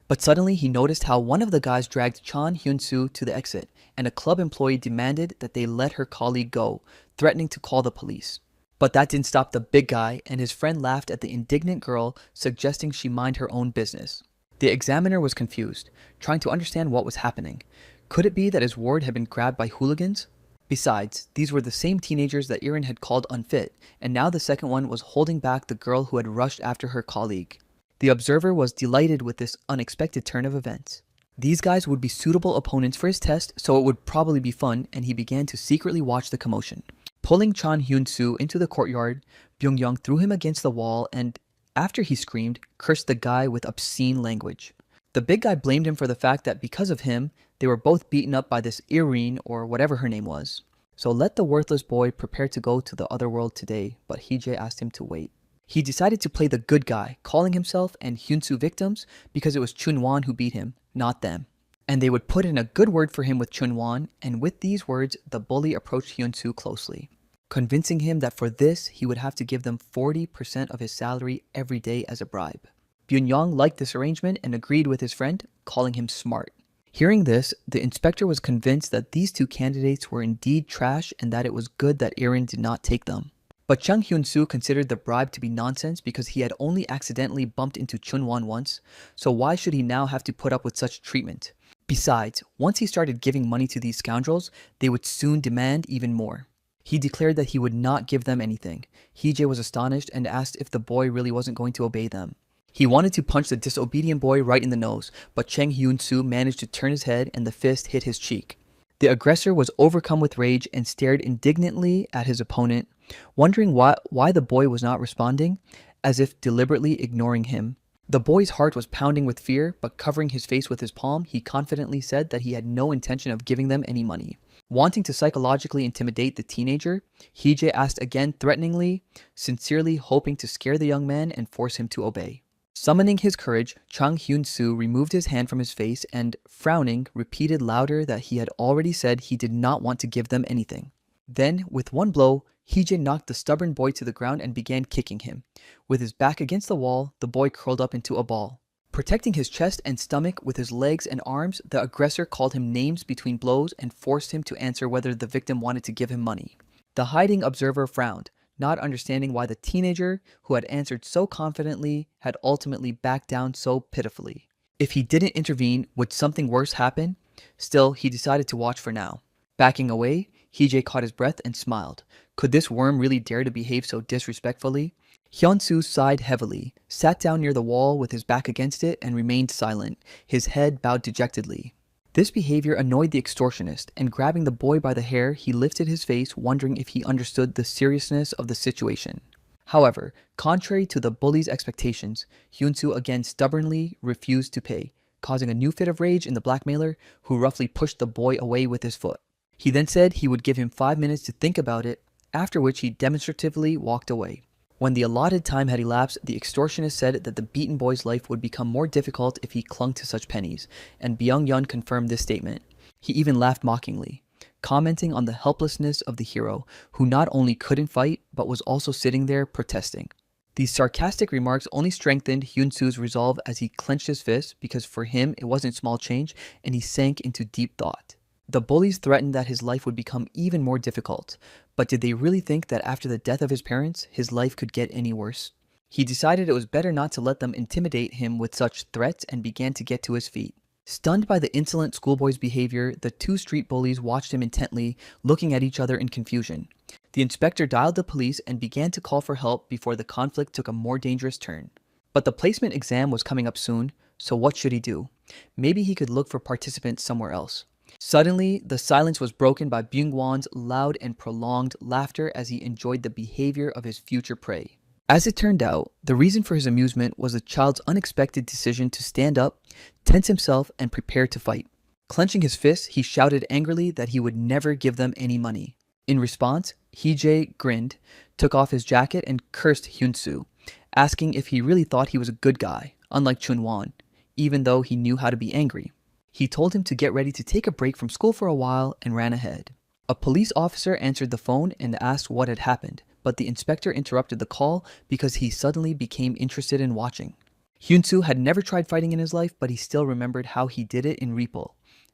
But suddenly he noticed how one of the guys dragged Chang Hyun-soo to the exit, and a club employee demanded that they let her colleague go, threatening to call the police. But that didn't stop the big guy, and his friend laughed at the indignant girl, suggesting she mind her own business. The examiner was confused, trying to understand what was happening. Could it be that his ward had been grabbed by hooligans? Besides, these were the same teenagers that Irin had called unfit, and now the second one was holding back the girl who had rushed after her colleague. The observer was delighted with this unexpected turn of events. These guys would be suitable opponents for his test, so it would probably be fun, and he began to secretly watch the commotion. Pulling Chan Hyun-soo into the courtyard, Byung-young threw him against the wall and, after he screamed, cursed the guy with obscene language. The big guy blamed him for the fact that because of him, they were both beaten up by this Irene or whatever her name was. So let the worthless boy prepare to go to the other world today, but Hee-jae asked him to wait. He decided to play the good guy, calling himself and Hyun-soo victims because it was Chun-won who beat him, not them. And they would put in a good word for him with Chun-won, and with these words, the bully approached Hyun-soo closely, convincing him that for this, he would have to give them 40% of his salary every day as a bribe. Byun-young liked this arrangement and agreed with his friend, calling him smart. Hearing this, the inspector was convinced that these two candidates were indeed trash and that it was good that Irin did not take them. But Chung Hyun-soo considered the bribe to be nonsense because he had only accidentally bumped into Chun-won once, so why should he now have to put up with such treatment? Besides, once he started giving money to these scoundrels, they would soon demand even more. He declared that he would not give them anything. Hee-jae was astonished and asked if the boy really wasn't going to obey them. He wanted to punch the disobedient boy right in the nose, but Chang Hyun-soo managed to turn his head and the fist hit his cheek. The aggressor was overcome with rage and stared indignantly at his opponent, wondering why the boy was not responding, as if deliberately ignoring him. The boy's heart was pounding with fear, but covering his face with his palm, he confidently said that he had no intention of giving them any money. Wanting to psychologically intimidate the teenager, Hee-jae asked again threateningly, sincerely hoping to scare the young man and force him to obey. Summoning his courage, Chang Hyun-soo removed his hand from his face and, frowning, repeated louder that he had already said he did not want to give them anything. Then, with one blow, Hee-jae knocked the stubborn boy to the ground and began kicking him. With his back against the wall, the boy curled up into a ball. Protecting his chest and stomach with his legs and arms, the aggressor called him names between blows and forced him to answer whether the victim wanted to give him money. The hiding observer frowned, not understanding why the teenager, who had answered so confidently, had ultimately backed down so pitifully. If he didn't intervene, would something worse happen? Still, he decided to watch for now. Backing away, Hee-jae caught his breath and smiled. Could this worm really dare to behave so disrespectfully? Hyun-soo sighed heavily, sat down near the wall with his back against it, and remained silent, his head bowed dejectedly. This behavior annoyed the extortionist, and grabbing the boy by the hair, he lifted his face, wondering if he understood the seriousness of the situation. However, contrary to the bully's expectations, Hyun-soo again stubbornly refused to pay, causing a new fit of rage in the blackmailer, who roughly pushed the boy away with his foot. He then said he would give him 5 minutes to think about it, after which he demonstratively walked away. When the allotted time had elapsed, the extortionist said that the beaten boy's life would become more difficult if he clung to such pennies, and Byung-yeon confirmed this statement. He even laughed mockingly, commenting on the helplessness of the hero, who not only couldn't fight, but was also sitting there protesting. These sarcastic remarks only strengthened Hyun-soo's resolve as he clenched his fist, because for him it wasn't small change, and he sank into deep thought. The bullies threatened that his life would become even more difficult, but did they really think that after the death of his parents, his life could get any worse? He decided it was better not to let them intimidate him with such threats and began to get to his feet. Stunned by the insolent schoolboy's behavior, the two street bullies watched him intently, looking at each other in confusion. The inspector dialed the police and began to call for help before the conflict took a more dangerous turn. But the placement exam was coming up soon, so what should he do? Maybe he could look for participants somewhere else. Suddenly, the silence was broken by Byung-won's loud and prolonged laughter as he enjoyed the behavior of his future prey. As it turned out, the reason for his amusement was the child's unexpected decision to stand up, tense himself, and prepare to fight. Clenching his fists, he shouted angrily that he would never give them any money. In response, Hee-jae grinned, took off his jacket, and cursed Hyun-soo, asking if he really thought he was a good guy, unlike Chun-won, even though he knew how to be angry. He told him to get ready to take a break from school for a while and ran ahead. A police officer answered the phone and asked what had happened, but the inspector interrupted the call because he suddenly became interested in watching. Hyun-soo had never tried fighting in his life, but he still remembered how he did it in Repo.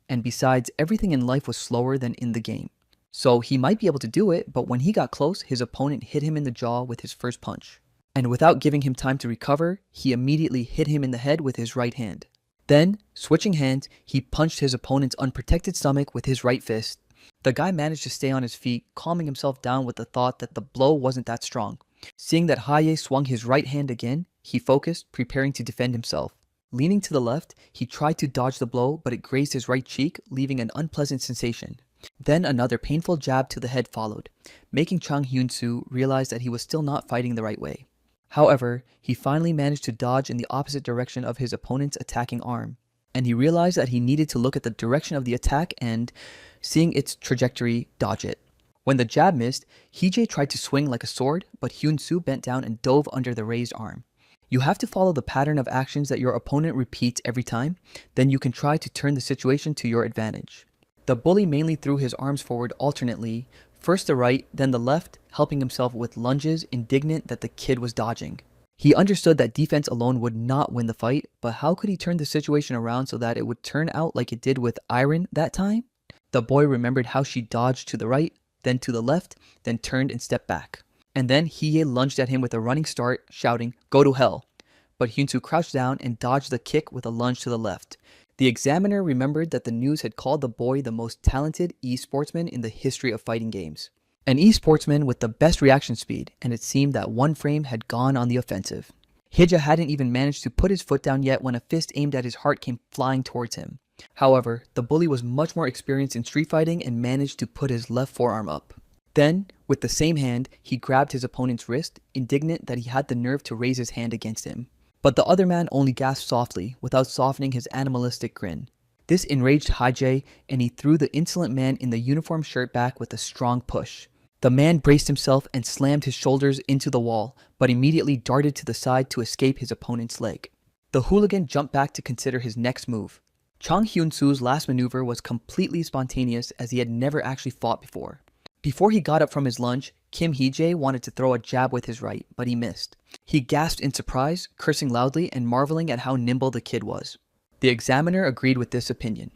And besides, everything in life was slower than in the game. So he might be able to do it, but when he got close, his opponent hit him in the jaw with his first punch. And without giving him time to recover, he immediately hit him in the head with his right hand. Then, switching hands, he punched his opponent's unprotected stomach with his right fist. The guy managed to stay on his feet, calming himself down with the thought that the blow wasn't that strong. Seeing that Haye swung his right hand again, he focused, preparing to defend himself. Leaning to the left, he tried to dodge the blow, but it grazed his right cheek, leaving an unpleasant sensation. Then another painful jab to the head followed, making Chang Hyun-soo realize that he was still not fighting the right way. However, he finally managed to dodge in the opposite direction of his opponent's attacking arm, and he realized that he needed to look at the direction of the attack and, seeing its trajectory, dodge it. When the jab missed, Hee-jae tried to swing like a sword, but Hyun-soo bent down and dove under the raised arm. You have to follow the pattern of actions that your opponent repeats every time, then you can try to turn the situation to your advantage. The bully mainly threw his arms forward alternately, first the right, then the left, helping himself with lunges, indignant that the kid was dodging. He understood that defense alone would not win the fight, but how could he turn the situation around so that it would turn out like it did with Iron that time? The boy remembered how she dodged to the right, then to the left, then turned and stepped back. And then Hee lunged at him with a running start, shouting, "Go to hell!" But Hyun-soo crouched down and dodged the kick with a lunge to the left. The examiner remembered that the news had called the boy the most talented e-sportsman in the history of fighting games. An e-sportsman with the best reaction speed, and it seemed that one frame had gone on the offensive. Hee-jae hadn't even managed to put his foot down yet when a fist aimed at his heart came flying towards him. However, the bully was much more experienced in street fighting and managed to put his left forearm up. Then, with the same hand, he grabbed his opponent's wrist, indignant that he had the nerve to raise his hand against him. But the other man only gasped softly, without softening his animalistic grin. This enraged Hee-jae, and he threw the insolent man in the uniform shirt back with a strong push. The man braced himself and slammed his shoulders into the wall, but immediately darted to the side to escape his opponent's leg. The hooligan jumped back to consider his next move. Chang Hyun-soo's last maneuver was completely spontaneous as he had never actually fought before. Before he got up from his lunge, Kim Hee-jae wanted to throw a jab with his right, but he missed. He gasped in surprise, cursing loudly and marveling at how nimble the kid was. The examiner agreed with this opinion,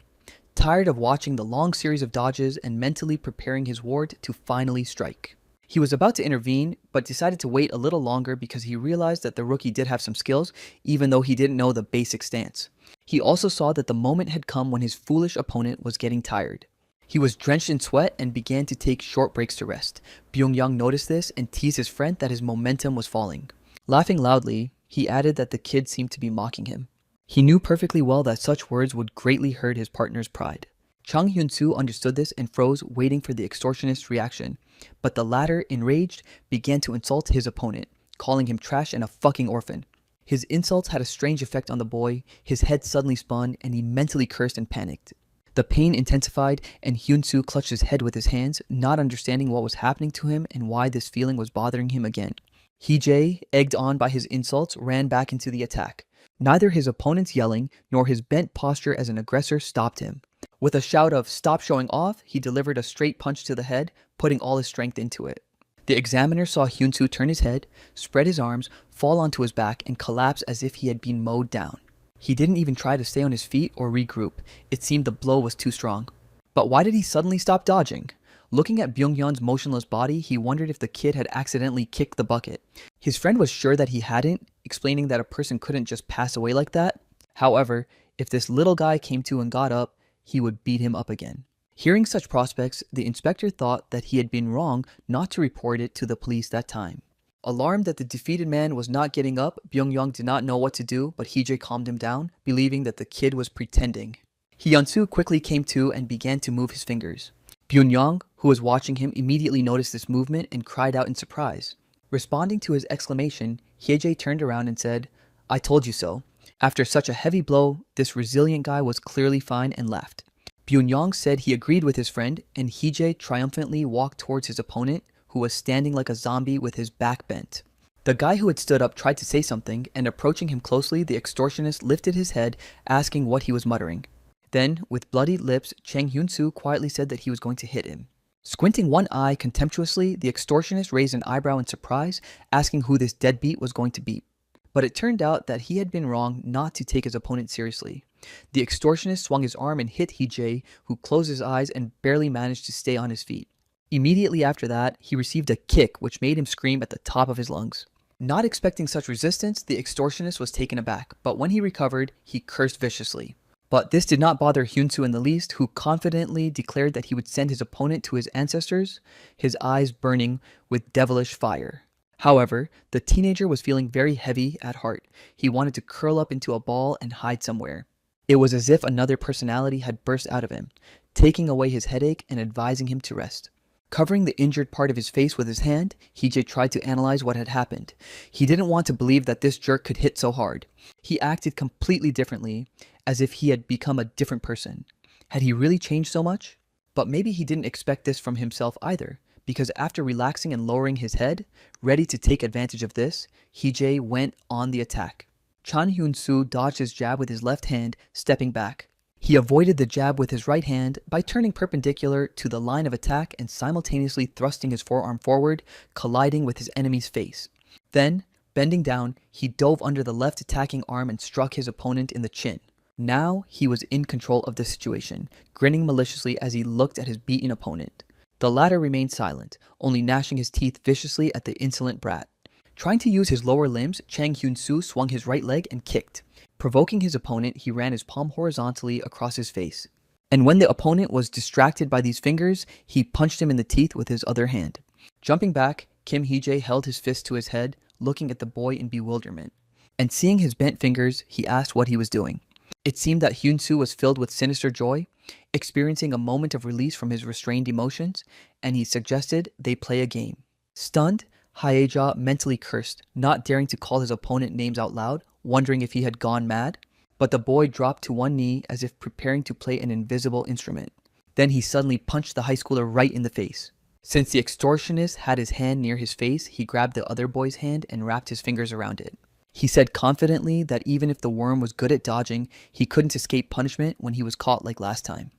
tired of watching the long series of dodges and mentally preparing his ward to finally strike. He was about to intervene, but decided to wait a little longer because he realized that the rookie did have some skills, even though he didn't know the basic stance. He also saw that the moment had come when his foolish opponent was getting tired. He was drenched in sweat and began to take short breaks to rest. Byung-young noticed this and teased his friend that his momentum was falling. Laughing loudly, he added that the kid seemed to be mocking him. He knew perfectly well that such words would greatly hurt his partner's pride. Chang Hyun-soo understood this and froze, waiting for the extortionist's reaction. But the latter, enraged, began to insult his opponent, calling him trash and a fucking orphan. His insults had a strange effect on the boy, his head suddenly spun, and he mentally cursed and panicked. The pain intensified, and Hyun-soo clutched his head with his hands, not understanding what was happening to him and why this feeling was bothering him again. Hee-jae, egged on by his insults, ran back into the attack. Neither his opponent's yelling nor his bent posture as an aggressor stopped him. With a shout of "stop showing off," he delivered a straight punch to the head, putting all his strength into it. The examiner saw Hyun-soo turn his head, spread his arms, fall onto his back, and collapse as if he had been mowed down. He didn't even try to stay on his feet or regroup. It seemed the blow was too strong. But why did he suddenly stop dodging? Looking at Byung-yeon's motionless body, he wondered if the kid had accidentally kicked the bucket. His friend was sure that he hadn't, explaining that a person couldn't just pass away like that. However, if this little guy came to and got up, he would beat him up again. Hearing such prospects, the inspector thought that he had been wrong not to report it to the police that time. Alarmed that the defeated man was not getting up, Byung-yeon did not know what to do, but Hee-jae calmed him down, believing that the kid was pretending. Hyun-soo quickly came to and began to move his fingers. Byung-yeon, who was watching him, immediately noticed this movement and cried out in surprise. Responding to his exclamation, Hee-jae turned around and said, "I told you so." After such a heavy blow, this resilient guy was clearly fine and laughed. Byung-yeon said he agreed with his friend, and Hee-jae triumphantly walked towards his opponent, who was standing like a zombie with his back bent. The guy who had stood up tried to say something, and approaching him closely, the extortionist lifted his head, asking what he was muttering. Then, with bloodied lips, Chang Hyun-soo quietly said that he was going to hit him. Squinting one eye contemptuously, the extortionist raised an eyebrow in surprise, asking who this deadbeat was going to beat. But it turned out that he had been wrong not to take his opponent seriously. The extortionist swung his arm and hit Hee-jae, who closed his eyes and barely managed to stay on his feet. Immediately after that, he received a kick which made him scream at the top of his lungs. Not expecting such resistance, the extortionist was taken aback, but when he recovered, he cursed viciously. But this did not bother Hyunsu in the least, who confidently declared that he would send his opponent to his ancestors, his eyes burning with devilish fire. However, the teenager was feeling very heavy at heart. He wanted to curl up into a ball and hide somewhere. It was as if another personality had burst out of him, taking away his headache and advising him to rest. Covering the injured part of his face with his hand, Hije tried to analyze what had happened. He didn't want to believe that this jerk could hit so hard. He acted completely differently, as if he had become a different person. Had he really changed so much? But maybe he didn't expect this from himself either, because after relaxing and lowering his head, ready to take advantage of this, Hije went on the attack. Chan Hyun-soo dodged his jab with his left hand, stepping back. He avoided the jab with his right hand by turning perpendicular to the line of attack and simultaneously thrusting his forearm forward, colliding with his enemy's face. Then, bending down, he dove under the left attacking arm and struck his opponent in the chin. Now he was in control of the situation, grinning maliciously as he looked at his beaten opponent. The latter remained silent, only gnashing his teeth viciously at the insolent brat. Trying to use his lower limbs, Chang Hyun-soo swung his right leg and kicked. Provoking his opponent, he ran his palm horizontally across his face. And when the opponent was distracted by these fingers, he punched him in the teeth with his other hand. Jumping back, Kim Hee-jae held his fist to his head, looking at the boy in bewilderment. And seeing his bent fingers, he asked what he was doing. It seemed that Hyun-soo was filled with sinister joy, experiencing a moment of release from his restrained emotions, and he suggested they play a game. Stunned, Haeja mentally cursed, not daring to call his opponent names out loud, wondering if he had gone mad. But the boy dropped to one knee as if preparing to play an invisible instrument. Then he suddenly punched the high schooler right in the face. Since the extortionist had his hand near his face, he grabbed the other boy's hand and wrapped his fingers around it. He said confidently that even if the worm was good at dodging, he couldn't escape punishment when he was caught like last time.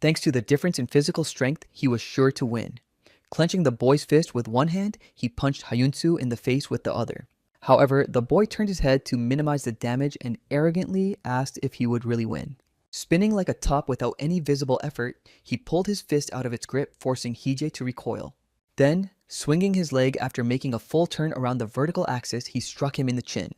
Thanks to the difference in physical strength, he was sure to win. Clenching the boy's fist with one hand, he punched Hyun-soo in the face with the other. However, the boy turned his head to minimize the damage and arrogantly asked if he would really win. Spinning like a top without any visible effort, he pulled his fist out of its grip, forcing Hee-jae to recoil. Then, swinging his leg after making a full turn around the vertical axis, he struck him in the chin.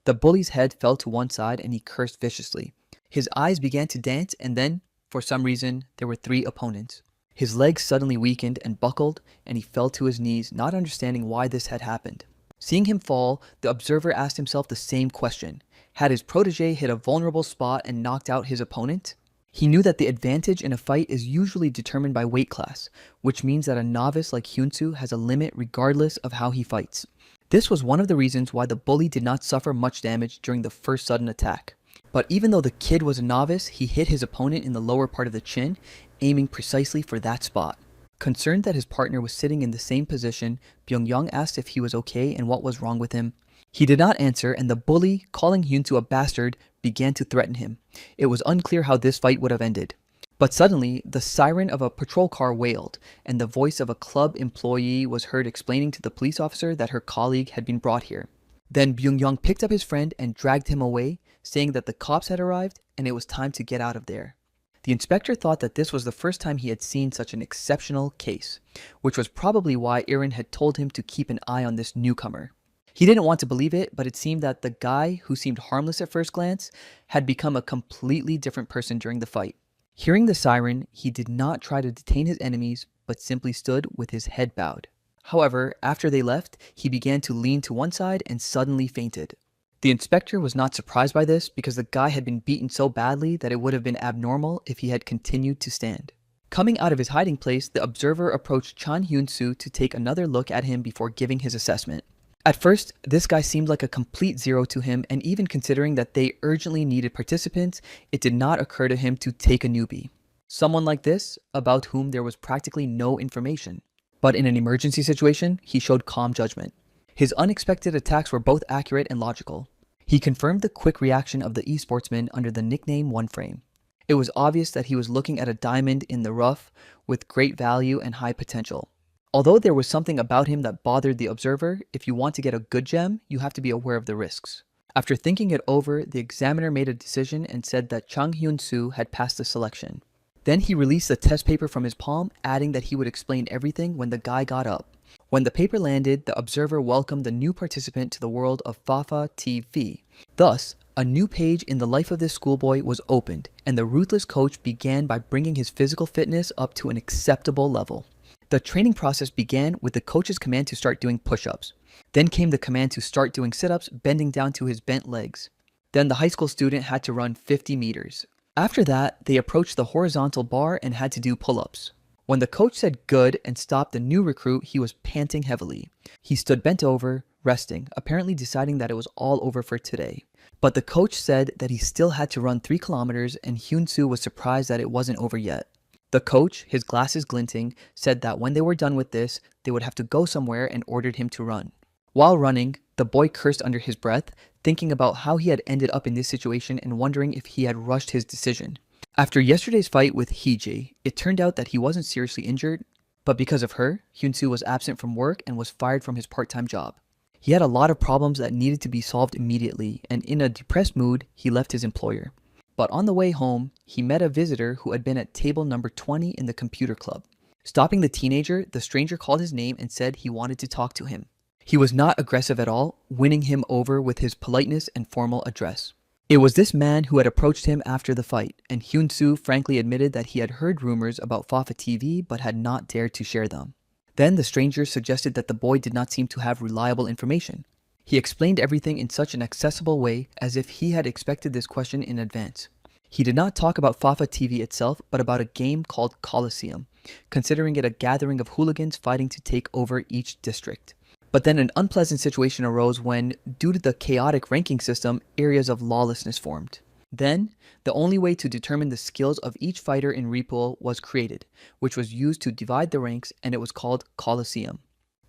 The bully's head fell to one side and he cursed viciously. His eyes began to dance, and then, for some reason, there were 3 opponents. His legs suddenly weakened and buckled, and he fell to his knees, not understanding why this had happened. Seeing him fall, the observer asked himself the same question. Had his protege hit a vulnerable spot and knocked out his opponent? He knew that the advantage in a fight is usually determined by weight class, which means that a novice like Hyun-soo has a limit regardless of how he fights. This was one of the reasons why the bully did not suffer much damage during the first sudden attack. But even though the kid was a novice, he hit his opponent in the lower part of the chin, aiming precisely for that spot. Concerned that his partner was sitting in the same position, Byung-young asked if he was okay and what was wrong with him. He did not answer, and the bully, calling Hyun-soo a bastard, began to threaten him. It was unclear how this fight would have ended. But suddenly, the siren of a patrol car wailed, and the voice of a club employee was heard explaining to the police officer that her colleague had been brought here. Then Byung-young picked up his friend and dragged him away, saying that the cops had arrived and it was time to get out of there. The inspector thought that this was the first time he had seen such an exceptional case, which was probably why Irin had told him to keep an eye on this newcomer. He didn't want to believe it, but it seemed that the guy who seemed harmless at first glance had become a completely different person during the fight. Hearing the siren, he did not try to detain his enemies, but simply stood with his head bowed. However, after they left, he began to lean to one side and suddenly fainted. The inspector was not surprised by this because the guy had been beaten so badly that it would have been abnormal if he had continued to stand. Coming out of his hiding place, the observer approached Chan Hyun-soo to take another look at him before giving his assessment. At first, this guy seemed like a complete zero to him, and even considering that they urgently needed participants, it did not occur to him to take a newbie. Someone like this, about whom there was practically no information. But in an emergency situation, he showed calm judgment. His unexpected attacks were both accurate and logical. He confirmed the quick reaction of the esportsman under the nickname One Frame. It was obvious that he was looking at a diamond in the rough with great value and high potential. Although there was something about him that bothered the observer, if you want to get a good gem, you have to be aware of the risks. After thinking it over, the examiner made a decision and said that Chang Hyun-soo had passed the selection. Then he released the test paper from his palm, adding that he would explain everything when the guy got up. When the paper landed, the observer welcomed the new participant to the world of Fafa TV. Thus, a new page in the life of this schoolboy was opened, and the ruthless coach began by bringing his physical fitness up to an acceptable level. The training process began with the coach's command to start doing push-ups. Then came the command to start doing sit-ups, bending down to his bent legs. Then the high school student had to run 50 meters. After that, they approached the horizontal bar and had to do pull-ups. When the coach said good and stopped the new recruit, he was panting heavily. He stood bent over, resting, apparently deciding that it was all over for today. But the coach said that he still had to run 3 kilometers, and Hyun-soo was surprised that it wasn't over yet. The coach, his glasses glinting, said that when they were done with this, they would have to go somewhere and ordered him to run. While running, the boy cursed under his breath, thinking about how he had ended up in this situation and wondering if he had rushed his decision. After yesterday's fight with Hee-jae, it turned out that he wasn't seriously injured, but because of her, Hyun-soo was absent from work and was fired from his part-time job. He had a lot of problems that needed to be solved immediately, and in a depressed mood, he left his employer. But on the way home, he met a visitor who had been at table number 20 in the computer club. Stopping the teenager, the stranger called his name and said he wanted to talk to him. He was not aggressive at all, winning him over with his politeness and formal address. It was this man who had approached him after the fight, and Hyun-soo frankly admitted that he had heard rumors about Fafa TV but had not dared to share them. Then the stranger suggested that the boy did not seem to have reliable information. He explained everything in such an accessible way as if he had expected this question in advance. He did not talk about Fafa TV itself, but about a game called Coliseum, considering it a gathering of hooligans fighting to take over each district. But then an unpleasant situation arose when, due to the chaotic ranking system, areas of lawlessness formed. Then, the only way to determine the skills of each fighter in Repool was created, which was used to divide the ranks, and it was called Coliseum.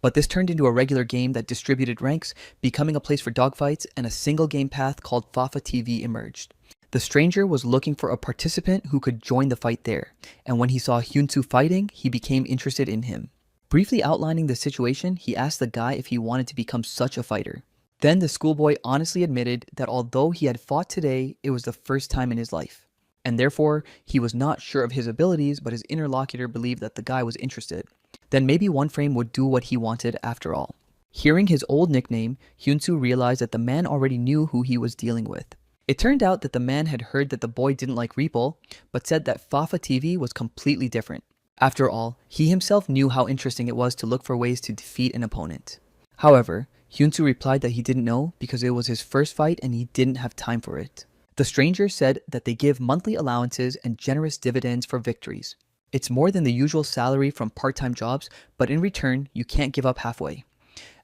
But this turned into a regular game that distributed ranks, becoming a place for dogfights, and a single game path called Fafa TV emerged. The stranger was looking for a participant who could join the fight there, and when he saw Hyun-soo fighting, he became interested in him. Briefly outlining the situation, he asked the guy if he wanted to become such a fighter. Then the schoolboy honestly admitted that although he had fought today, it was the first time in his life. And therefore, he was not sure of his abilities, but his interlocutor believed that the guy was interested. Then maybe One Frame would do what he wanted after all. Hearing his old nickname, Hyun-soo realized that the man already knew who he was dealing with. It turned out that the man had heard that the boy didn't like Repool, but said that Fafa TV was completely different. After all, he himself knew how interesting it was to look for ways to defeat an opponent. However, Hyun-soo replied that he didn't know because it was his first fight and he didn't have time for it. The stranger said that they give monthly allowances and generous dividends for victories. It's more than the usual salary from part-time jobs, but in return, you can't give up halfway.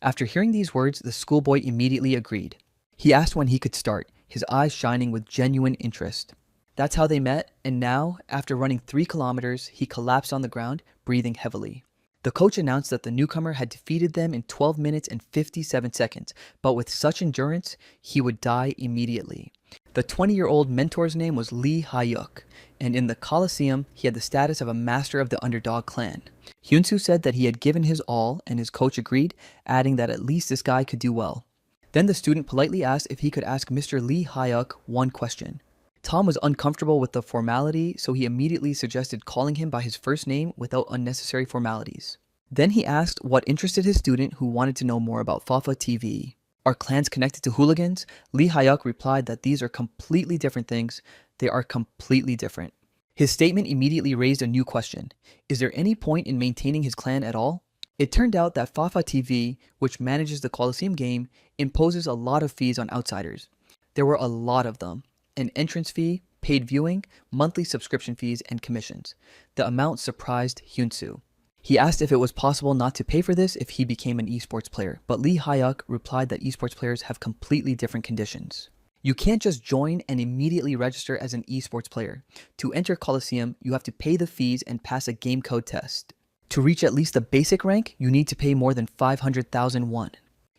After hearing these words, the schoolboy immediately agreed. He asked when he could start, his eyes shining with genuine interest. That's how they met, and now, after running 3 kilometers, he collapsed on the ground, breathing heavily. The coach announced that the newcomer had defeated them in 12 minutes and 57 seconds, but with such endurance, he would die immediately. The 20-year-old mentor's name was Lee Ha-yuk, and in the Coliseum, he had the status of a master of the underdog clan. Hyun-soo said that he had given his all, and his coach agreed, adding that at least this guy could do well. Then the student politely asked if he could ask Mr. Lee Ha-yuk one question. Tom was uncomfortable with the formality, so he immediately suggested calling him by his first name without unnecessary formalities. Then he asked what interested his student who wanted to know more about Fafa TV. Are clans connected to hooligans? Lee Ha-yuk replied that these are completely different things. They are completely different. His statement immediately raised a new question. Is there any point in maintaining his clan at all? It turned out that Fafa TV, which manages the Coliseum game, imposes a lot of fees on outsiders. There were a lot of them. An entrance fee, paid viewing, monthly subscription fees, and commissions. The amount surprised Hyun-soo. He asked if it was possible not to pay for this if he became an esports player, but Lee Ha-yuk replied that esports players have completely different conditions. You can't just join and immediately register as an esports player. To enter Coliseum, you have to pay the fees and pass a game code test. To reach at least the basic rank, you need to pay more than 500,000 won.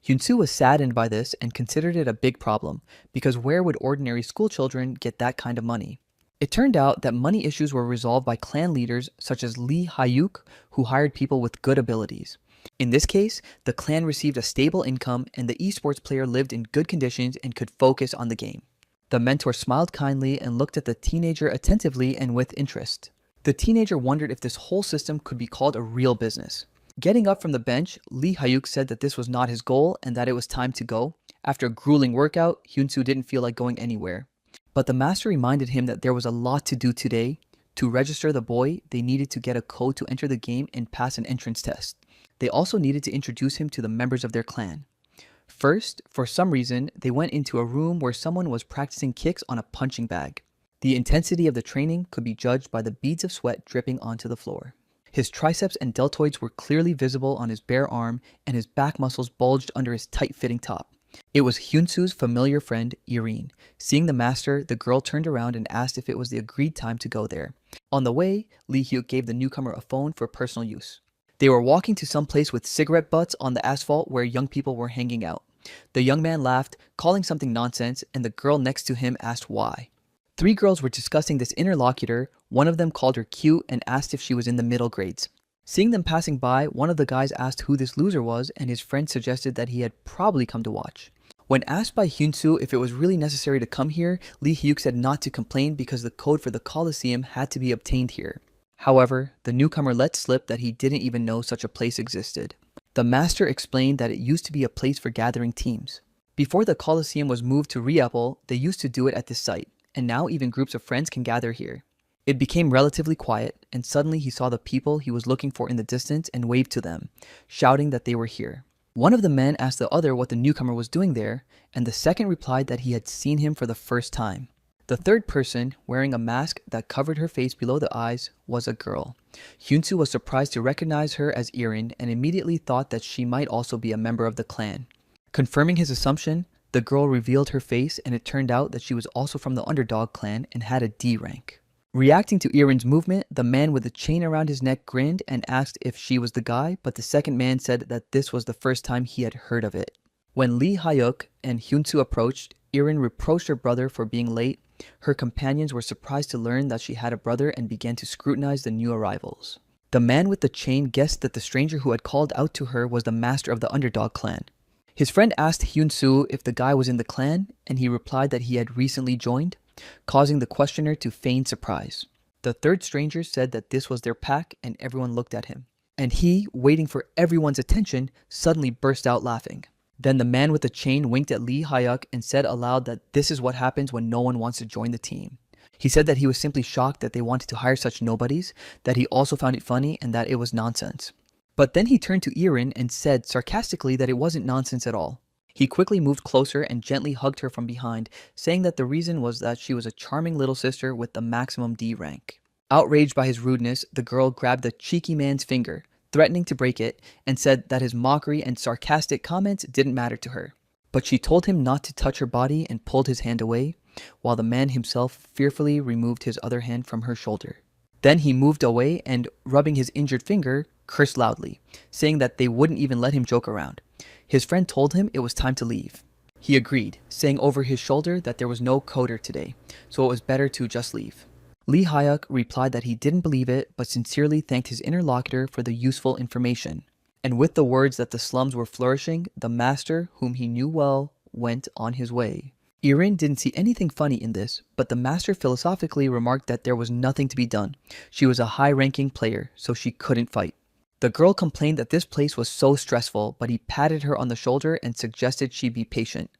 Hyun-soo was saddened by this and considered it a big problem, because where would ordinary school children get that kind of money? It turned out that money issues were resolved by clan leaders such as Lee Ha-yuk, who hired people with good abilities. In this case, the clan received a stable income and the esports player lived in good conditions and could focus on the game. The mentor smiled kindly and looked at the teenager attentively and with interest. The teenager wondered if this whole system could be called a real business. Getting up from the bench, Lee Hyuk said that this was not his goal and that it was time to go. After a grueling workout, Hyun-soo didn't feel like going anywhere. But the master reminded him that there was a lot to do today. To register the boy, they needed to get a code to enter the game and pass an entrance test. They also needed to introduce him to the members of their clan. First, for some reason, they went into a room where someone was practicing kicks on a punching bag. The intensity of the training could be judged by the beads of sweat dripping onto the floor. His triceps and deltoids were clearly visible on his bare arm, and his back muscles bulged under his tight-fitting top. It was Hyun-soo's familiar friend, Irene. Seeing the master, the girl turned around and asked if it was the agreed time to go there. On the way, Lee Hyuk gave the newcomer a phone for personal use. They were walking to some place with cigarette butts on the asphalt where young people were hanging out. The young man laughed, calling something nonsense, and the girl next to him asked why. 3 girls were discussing this interlocutor. One of them called her cute and asked if she was in the middle grades. Seeing them passing by, one of the guys asked who this loser was, and his friend suggested that he had probably come to watch. When asked by Hyun-soo if it was really necessary to come here, Lee Hyuk said not to complain because the code for the Coliseum had to be obtained here. However, the newcomer let slip that he didn't even know such a place existed. The master explained that it used to be a place for gathering teams. Before the Coliseum was moved to Reapple, they used to do it at this site, and now even groups of friends can gather here. It became relatively quiet, and suddenly he saw the people he was looking for in the distance and waved to them, shouting that they were here. One of the men asked the other what the newcomer was doing there, and the second replied that he had seen him for the first time. The third person, wearing a mask that covered her face below the eyes, was a girl. Hyun-soo was surprised to recognize her as Irin and immediately thought that she might also be a member of the clan. Confirming his assumption, the girl revealed her face, and it turned out that she was also from the underdog clan and had a D rank. Reacting to Irin's movement, the man with the chain around his neck grinned and asked if she was the guy, but the second man said that this was the first time he had heard of it. When Lee Hyuk and Hyun-soo approached, Irin reproached her brother for being late. Her companions were surprised to learn that she had a brother and began to scrutinize the new arrivals. The man with the chain guessed that the stranger who had called out to her was the master of the underdog clan. His friend asked Hyun-soo if the guy was in the clan, and he replied that he had recently joined, causing the questioner to feign surprise. The third stranger said that this was their pack, and everyone looked at him. And he, waiting for everyone's attention, suddenly burst out laughing. Then the man with the chain winked at Lee Hyuk and said aloud that this is what happens when no one wants to join the team. He said that he was simply shocked that they wanted to hire such nobodies, that he also found it funny, and that it was nonsense. But then he turned to Irin and said sarcastically that it wasn't nonsense at all. He quickly moved closer and gently hugged her from behind, saying that the reason was that she was a charming little sister with the maximum D rank. Outraged by his rudeness, the girl grabbed the cheeky man's finger, threatening to break it, and said that his mockery and sarcastic comments didn't matter to her. But she told him not to touch her body and pulled his hand away, while the man himself fearfully removed his other hand from her shoulder. Then he moved away and, rubbing his injured finger, cursed loudly, saying that they wouldn't even let him joke around. His friend told him it was time to leave. He agreed, saying over his shoulder that there was no coder today, so it was better to just leave. Lee Hyuk replied that he didn't believe it, but sincerely thanked his interlocutor for the useful information. And with the words that the slums were flourishing, the master, whom he knew well, went on his way. Irin didn't see anything funny in this, but the master philosophically remarked that there was nothing to be done. She was a high-ranking player, so she couldn't fight. The girl complained that this place was so stressful, but he patted her on the shoulder and suggested she be patient.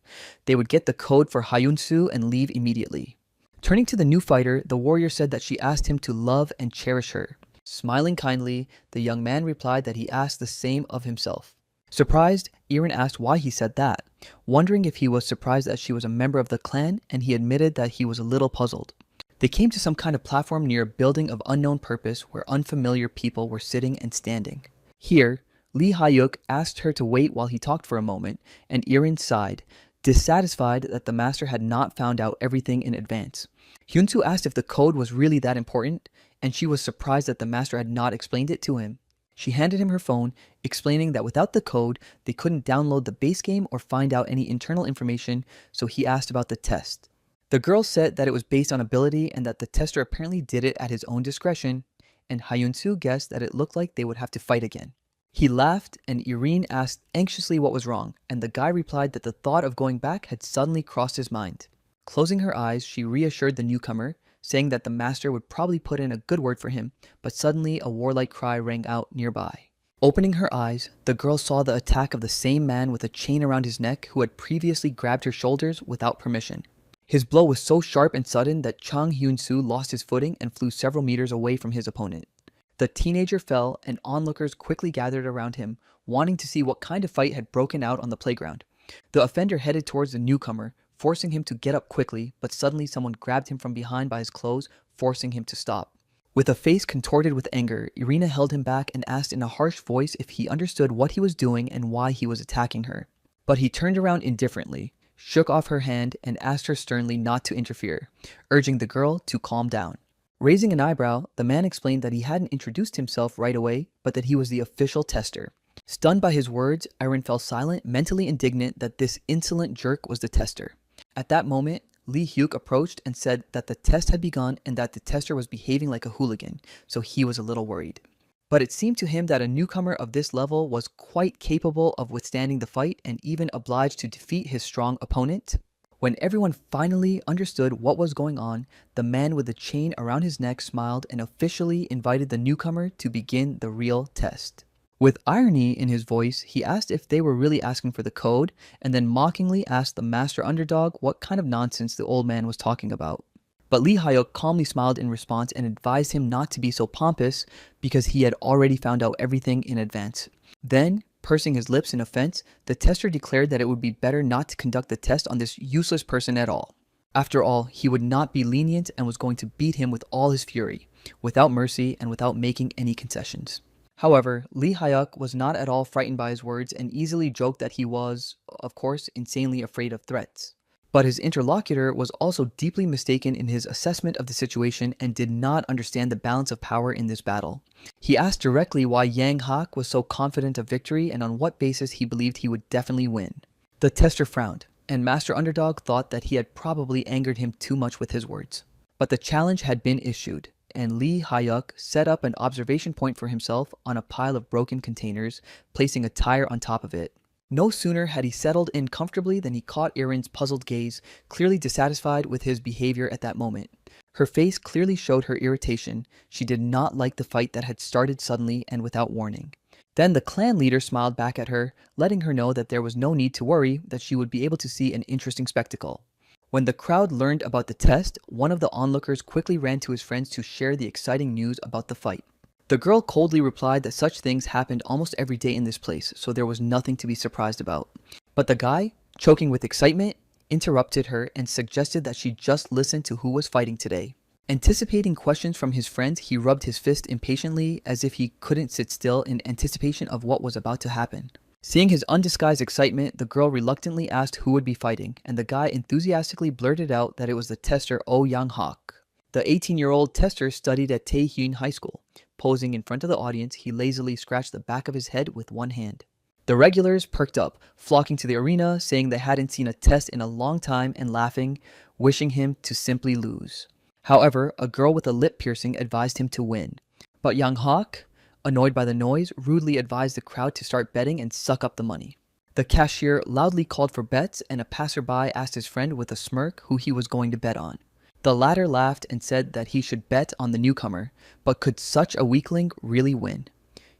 They would get the code for Hyun-soo and leave immediately. Turning to the new fighter, the warrior said that she asked him to love and cherish her. Smiling kindly, the young man replied that he asked the same of himself. Surprised, Irin asked why he said that, wondering if he was surprised that she was a member of the clan, and he admitted that he was a little puzzled. They came to some kind of platform near a building of unknown purpose where unfamiliar people were sitting and standing. Here, Lee Hyuk asked her to wait while he talked for a moment, and Irin sighed, dissatisfied that the master had not found out everything in advance. Hyun-soo asked if the code was really that important, and she was surprised that the master had not explained it to him. She handed him her phone, explaining that without the code, they couldn't download the base game or find out any internal information, so he asked about the test. The girl said that it was based on ability and that the tester apparently did it at his own discretion, and Hyun-soo guessed that it looked like they would have to fight again. He laughed, and Irene asked anxiously what was wrong, and the guy replied that the thought of going back had suddenly crossed his mind. Closing her eyes, she reassured the newcomer, saying that the master would probably put in a good word for him, but suddenly a warlike cry rang out nearby. Opening her eyes, the girl saw the attack of the same man with a chain around his neck who had previously grabbed her shoulders without permission. His blow was so sharp and sudden that Chang Hyun-soo lost his footing and flew several meters away from his opponent. The teenager fell, and onlookers quickly gathered around him, wanting to see what kind of fight had broken out on the playground. The offender headed towards the newcomer, forcing him to get up quickly, but suddenly someone grabbed him from behind by his clothes, forcing him to stop. With a face contorted with anger, Irina held him back and asked in a harsh voice if he understood what he was doing and why he was attacking her. But he turned around indifferently, shook off her hand, and asked her sternly not to interfere, urging the girl to calm down. Raising an eyebrow, the man explained that he hadn't introduced himself right away, but that he was the official tester. Stunned by his words, Iron fell silent, mentally indignant that this insolent jerk was the tester. At that moment, Lee Hyuk approached and said that the test had begun and that the tester was behaving like a hooligan, so he was a little worried. But it seemed to him that a newcomer of this level was quite capable of withstanding the fight and even obliged to defeat his strong opponent. When everyone finally understood what was going on, the man with the chain around his neck smiled and officially invited the newcomer to begin the real test. With irony in his voice, he asked if they were really asking for the code, and then mockingly asked the master underdog what kind of nonsense the old man was talking about. But Lee Hyuk calmly smiled in response and advised him not to be so pompous because he had already found out everything in advance. Then, pursing his lips in offense, the tester declared that it would be better not to conduct the test on this useless person at all. After all, he would not be lenient and was going to beat him with all his fury, without mercy and without making any concessions. However, Lee Hyuk was not at all frightened by his words and easily joked that he was, of course, insanely afraid of threats. But his interlocutor was also deeply mistaken in his assessment of the situation and did not understand the balance of power in this battle. He asked directly why Yang Hak was so confident of victory and on what basis he believed he would definitely win. The tester frowned, and Master Underdog thought that he had probably angered him too much with his words. But the challenge had been issued, and Lee Hyuk set up an observation point for himself on a pile of broken containers, placing a tire on top of it. No sooner had he settled in comfortably than he caught Erin's puzzled gaze, clearly dissatisfied with his behavior at that moment. Her face clearly showed her irritation. She did not like the fight that had started suddenly and without warning. Then the clan leader smiled back at her, letting her know that there was no need to worry, that she would be able to see an interesting spectacle. When the crowd learned about the test, one of the onlookers quickly ran to his friends to share the exciting news about the fight. The girl coldly replied that such things happened almost every day in this place, so there was nothing to be surprised about. But the guy, choking with excitement, interrupted her and suggested that she just listen to who was fighting today. Anticipating questions from his friends, he rubbed his fist impatiently as if he couldn't sit still in anticipation of what was about to happen. Seeing his undisguised excitement, the girl reluctantly asked who would be fighting, and the guy enthusiastically blurted out that it was the tester Oh Yang Hak. The 18-year-old tester studied at Taehyun High School. Posing in front of the audience, he lazily scratched the back of his head with one hand. The regulars perked up, flocking to the arena, saying they hadn't seen a test in a long time and laughing, wishing him to simply lose. However, a girl with a lip piercing advised him to win. But Yang Hak, annoyed by the noise, rudely advised the crowd to start betting and suck up the money. The cashier loudly called for bets, and a passerby asked his friend with a smirk who he was going to bet on. The latter laughed and said that he should bet on the newcomer, but could such a weakling really win?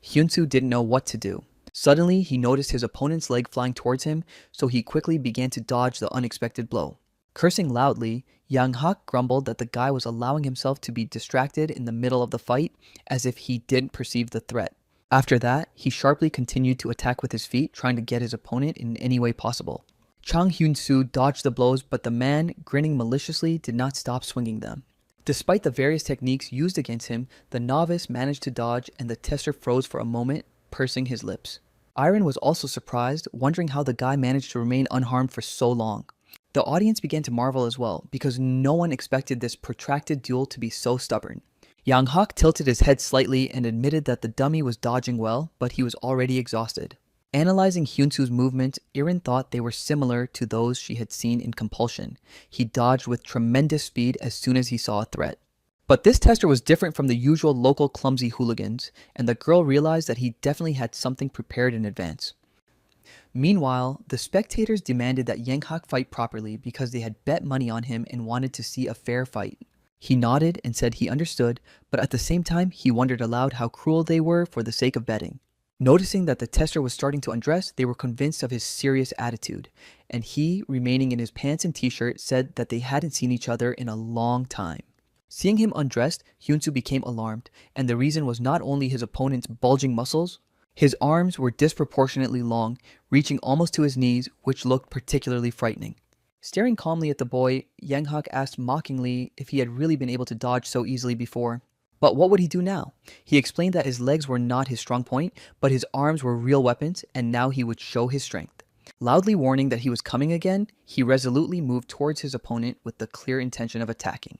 Hyun-soo didn't know what to do. Suddenly, he noticed his opponent's leg flying towards him, so he quickly began to dodge the unexpected blow. Cursing loudly, Yang Hak grumbled that the guy was allowing himself to be distracted in the middle of the fight, as if he didn't perceive the threat. After that, he sharply continued to attack with his feet, trying to get his opponent in any way possible. Chang Hyun-soo dodged the blows, but the man, grinning maliciously, did not stop swinging them. Despite the various techniques used against him, the novice managed to dodge, and the tester froze for a moment, pursing his lips. Iron was also surprised, wondering how the guy managed to remain unharmed for so long. The audience began to marvel as well, because no one expected this protracted duel to be so stubborn. Yang Hak tilted his head slightly and admitted that the dummy was dodging well, but he was already exhausted. Analyzing Hyun-soo's movements, Irin thought they were similar to those she had seen in Compulsion. He dodged with tremendous speed as soon as he saw a threat. But this tester was different from the usual local clumsy hooligans, and the girl realized that he definitely had something prepared in advance. Meanwhile, the spectators demanded that Yang Hak fight properly because they had bet money on him and wanted to see a fair fight. He nodded and said he understood, but at the same time he wondered aloud how cruel they were for the sake of betting. Noticing that the tester was starting to undress, they were convinced of his serious attitude, and he, remaining in his pants and t-shirt, said that they hadn't seen each other in a long time. Seeing him undressed, Hyunsu became alarmed, and the reason was not only his opponent's bulging muscles, his arms were disproportionately long, reaching almost to his knees, which looked particularly frightening. Staring calmly at the boy, Yang Hak asked mockingly if he had really been able to dodge so easily before. But what would he do now? He explained that his legs were not his strong point, but his arms were real weapons, and now he would show his strength. Loudly warning that he was coming again, he resolutely moved towards his opponent with the clear intention of attacking.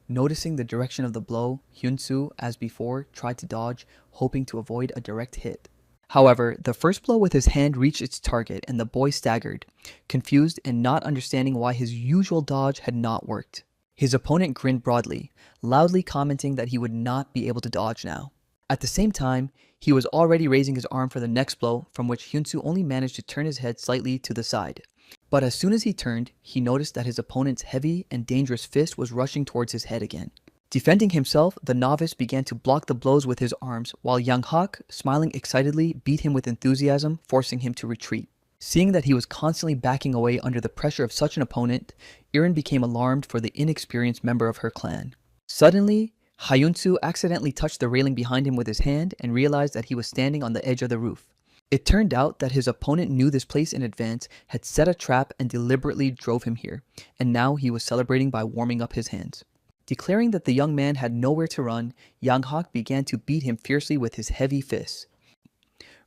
Noticing the direction of the blow, Hyunsu, as before, tried to dodge, hoping to avoid a direct hit. However, the first blow with his hand reached its target and the boy staggered, confused and not understanding why his usual dodge had not worked. His opponent grinned broadly, loudly commenting that he would not be able to dodge now. At the same time, he was already raising his arm for the next blow, from which Hyunsu only managed to turn his head slightly to the side. But as soon as he turned, he noticed that his opponent's heavy and dangerous fist was rushing towards his head again. Defending himself, the novice began to block the blows with his arms, while Yang Hak, smiling excitedly, beat him with enthusiasm, forcing him to retreat. Seeing that he was constantly backing away under the pressure of such an opponent, Irin became alarmed for the inexperienced member of her clan. Suddenly, Hyunsu accidentally touched the railing behind him with his hand and realized that he was standing on the edge of the roof. It turned out that his opponent knew this place in advance, had set a trap and deliberately drove him here, and now he was celebrating by warming up his hands. Declaring that the young man had nowhere to run, Yang Hak began to beat him fiercely with his heavy fists.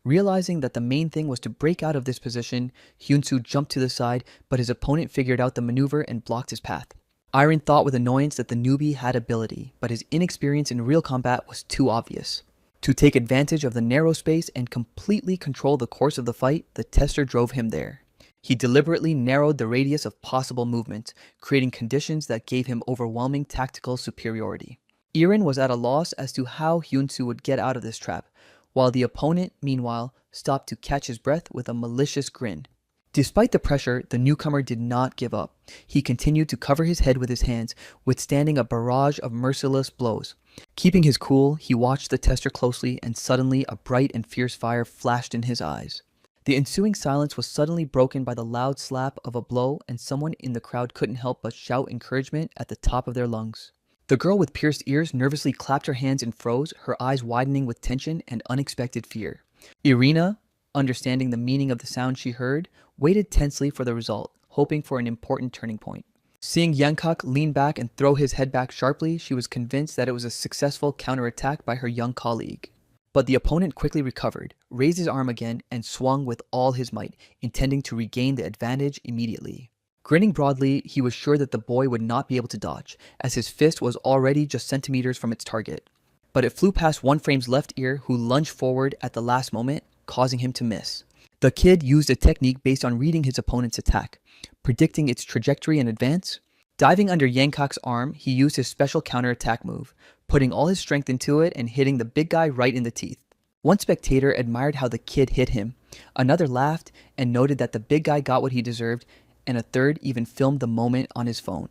Realizing that the main thing was to break out of this position, Hyunsu jumped to the side, but his opponent figured out the maneuver and blocked his path. Iron thought with annoyance that the newbie had ability, but his inexperience in real combat was too obvious. To take advantage of the narrow space and completely control the course of the fight, the tester drove him there. He deliberately narrowed the radius of possible movement, creating conditions that gave him overwhelming tactical superiority. Irin was at a loss as to how Hyunsu would get out of this trap, while the opponent, meanwhile, stopped to catch his breath with a malicious grin. Despite the pressure, the newcomer did not give up. He continued to cover his head with his hands, withstanding a barrage of merciless blows. Keeping his cool, he watched the tester closely, and suddenly a bright and fierce fire flashed in his eyes. The ensuing silence was suddenly broken by the loud slap of a blow, and someone in the crowd couldn't help but shout encouragement at the top of their lungs. The girl with pierced ears nervously clapped her hands and froze, her eyes widening with tension and unexpected fear. Irina, understanding the meaning of the sound she heard, waited tensely for the result, hoping for an important turning point. Seeing Yang Hak lean back and throw his head back sharply, she was convinced that it was a successful counterattack by her young colleague. But the opponent quickly recovered, raised his arm again, and swung with all his might, intending to regain the advantage immediately. Grinning broadly, he was sure that the boy would not be able to dodge, as his fist was already just centimeters from its target. But it flew past One Frame's left ear, who lunged forward at the last moment, causing him to miss. The kid used a technique based on reading his opponent's attack, predicting its trajectory in advance. Diving under Yang Hak's arm, he used his special counterattack move, putting all his strength into it and hitting the big guy right in the teeth. One spectator admired how the kid hit him, another laughed and noted that the big guy got what he deserved, and a third even filmed the moment on his phone.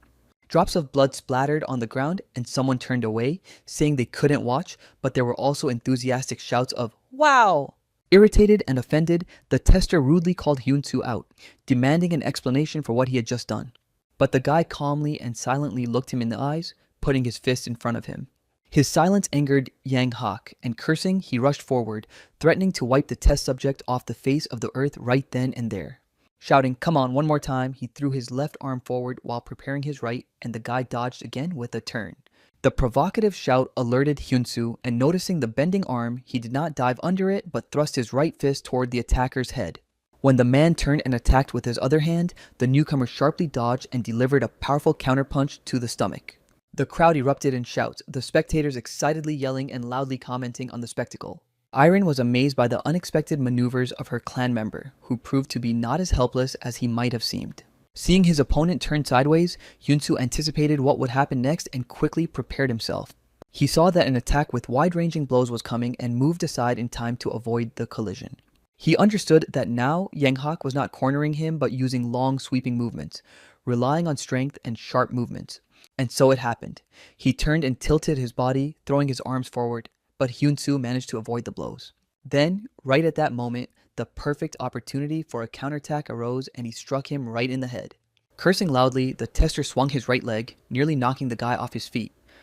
Drops of blood splattered on the ground and someone turned away, saying they couldn't watch, but there were also enthusiastic shouts of "Wow!" Irritated and offended, the tester rudely called Hyunsu out, demanding an explanation for what he had just done. But the guy calmly and silently looked him in the eyes, putting his fist in front of him. His silence angered Yang Hak, and cursing, he rushed forward, threatening to wipe the test subject off the face of the earth right then and there. Shouting, "Come on, one more time," he threw his left arm forward while preparing his right, and the guy dodged again with a turn. The provocative shout alerted Hyunsu, and noticing the bending arm, he did not dive under it, but thrust his right fist toward the attacker's head. When the man turned and attacked with his other hand, the newcomer sharply dodged and delivered a powerful counterpunch to the stomach. The crowd erupted in shouts, the spectators excitedly yelling and loudly commenting on the spectacle. Irin was amazed by the unexpected maneuvers of her clan member, who proved to be not as helpless as he might have seemed. Seeing his opponent turn sideways, Hyunsu anticipated what would happen next and quickly prepared himself. He saw that an attack with wide-ranging blows was coming and moved aside in time to avoid the collision. He understood that now Yang Hak was not cornering him but using long sweeping movements, relying on strength and sharp movements. And so it happened. He turned and tilted his body, throwing his arms forward, but Hyunsu managed to avoid the blows. Then, right at that moment, the perfect opportunity for a counterattack arose and he struck him right in the head. Cursing loudly, the tester swung his right leg, nearly knocking the guy off his feet.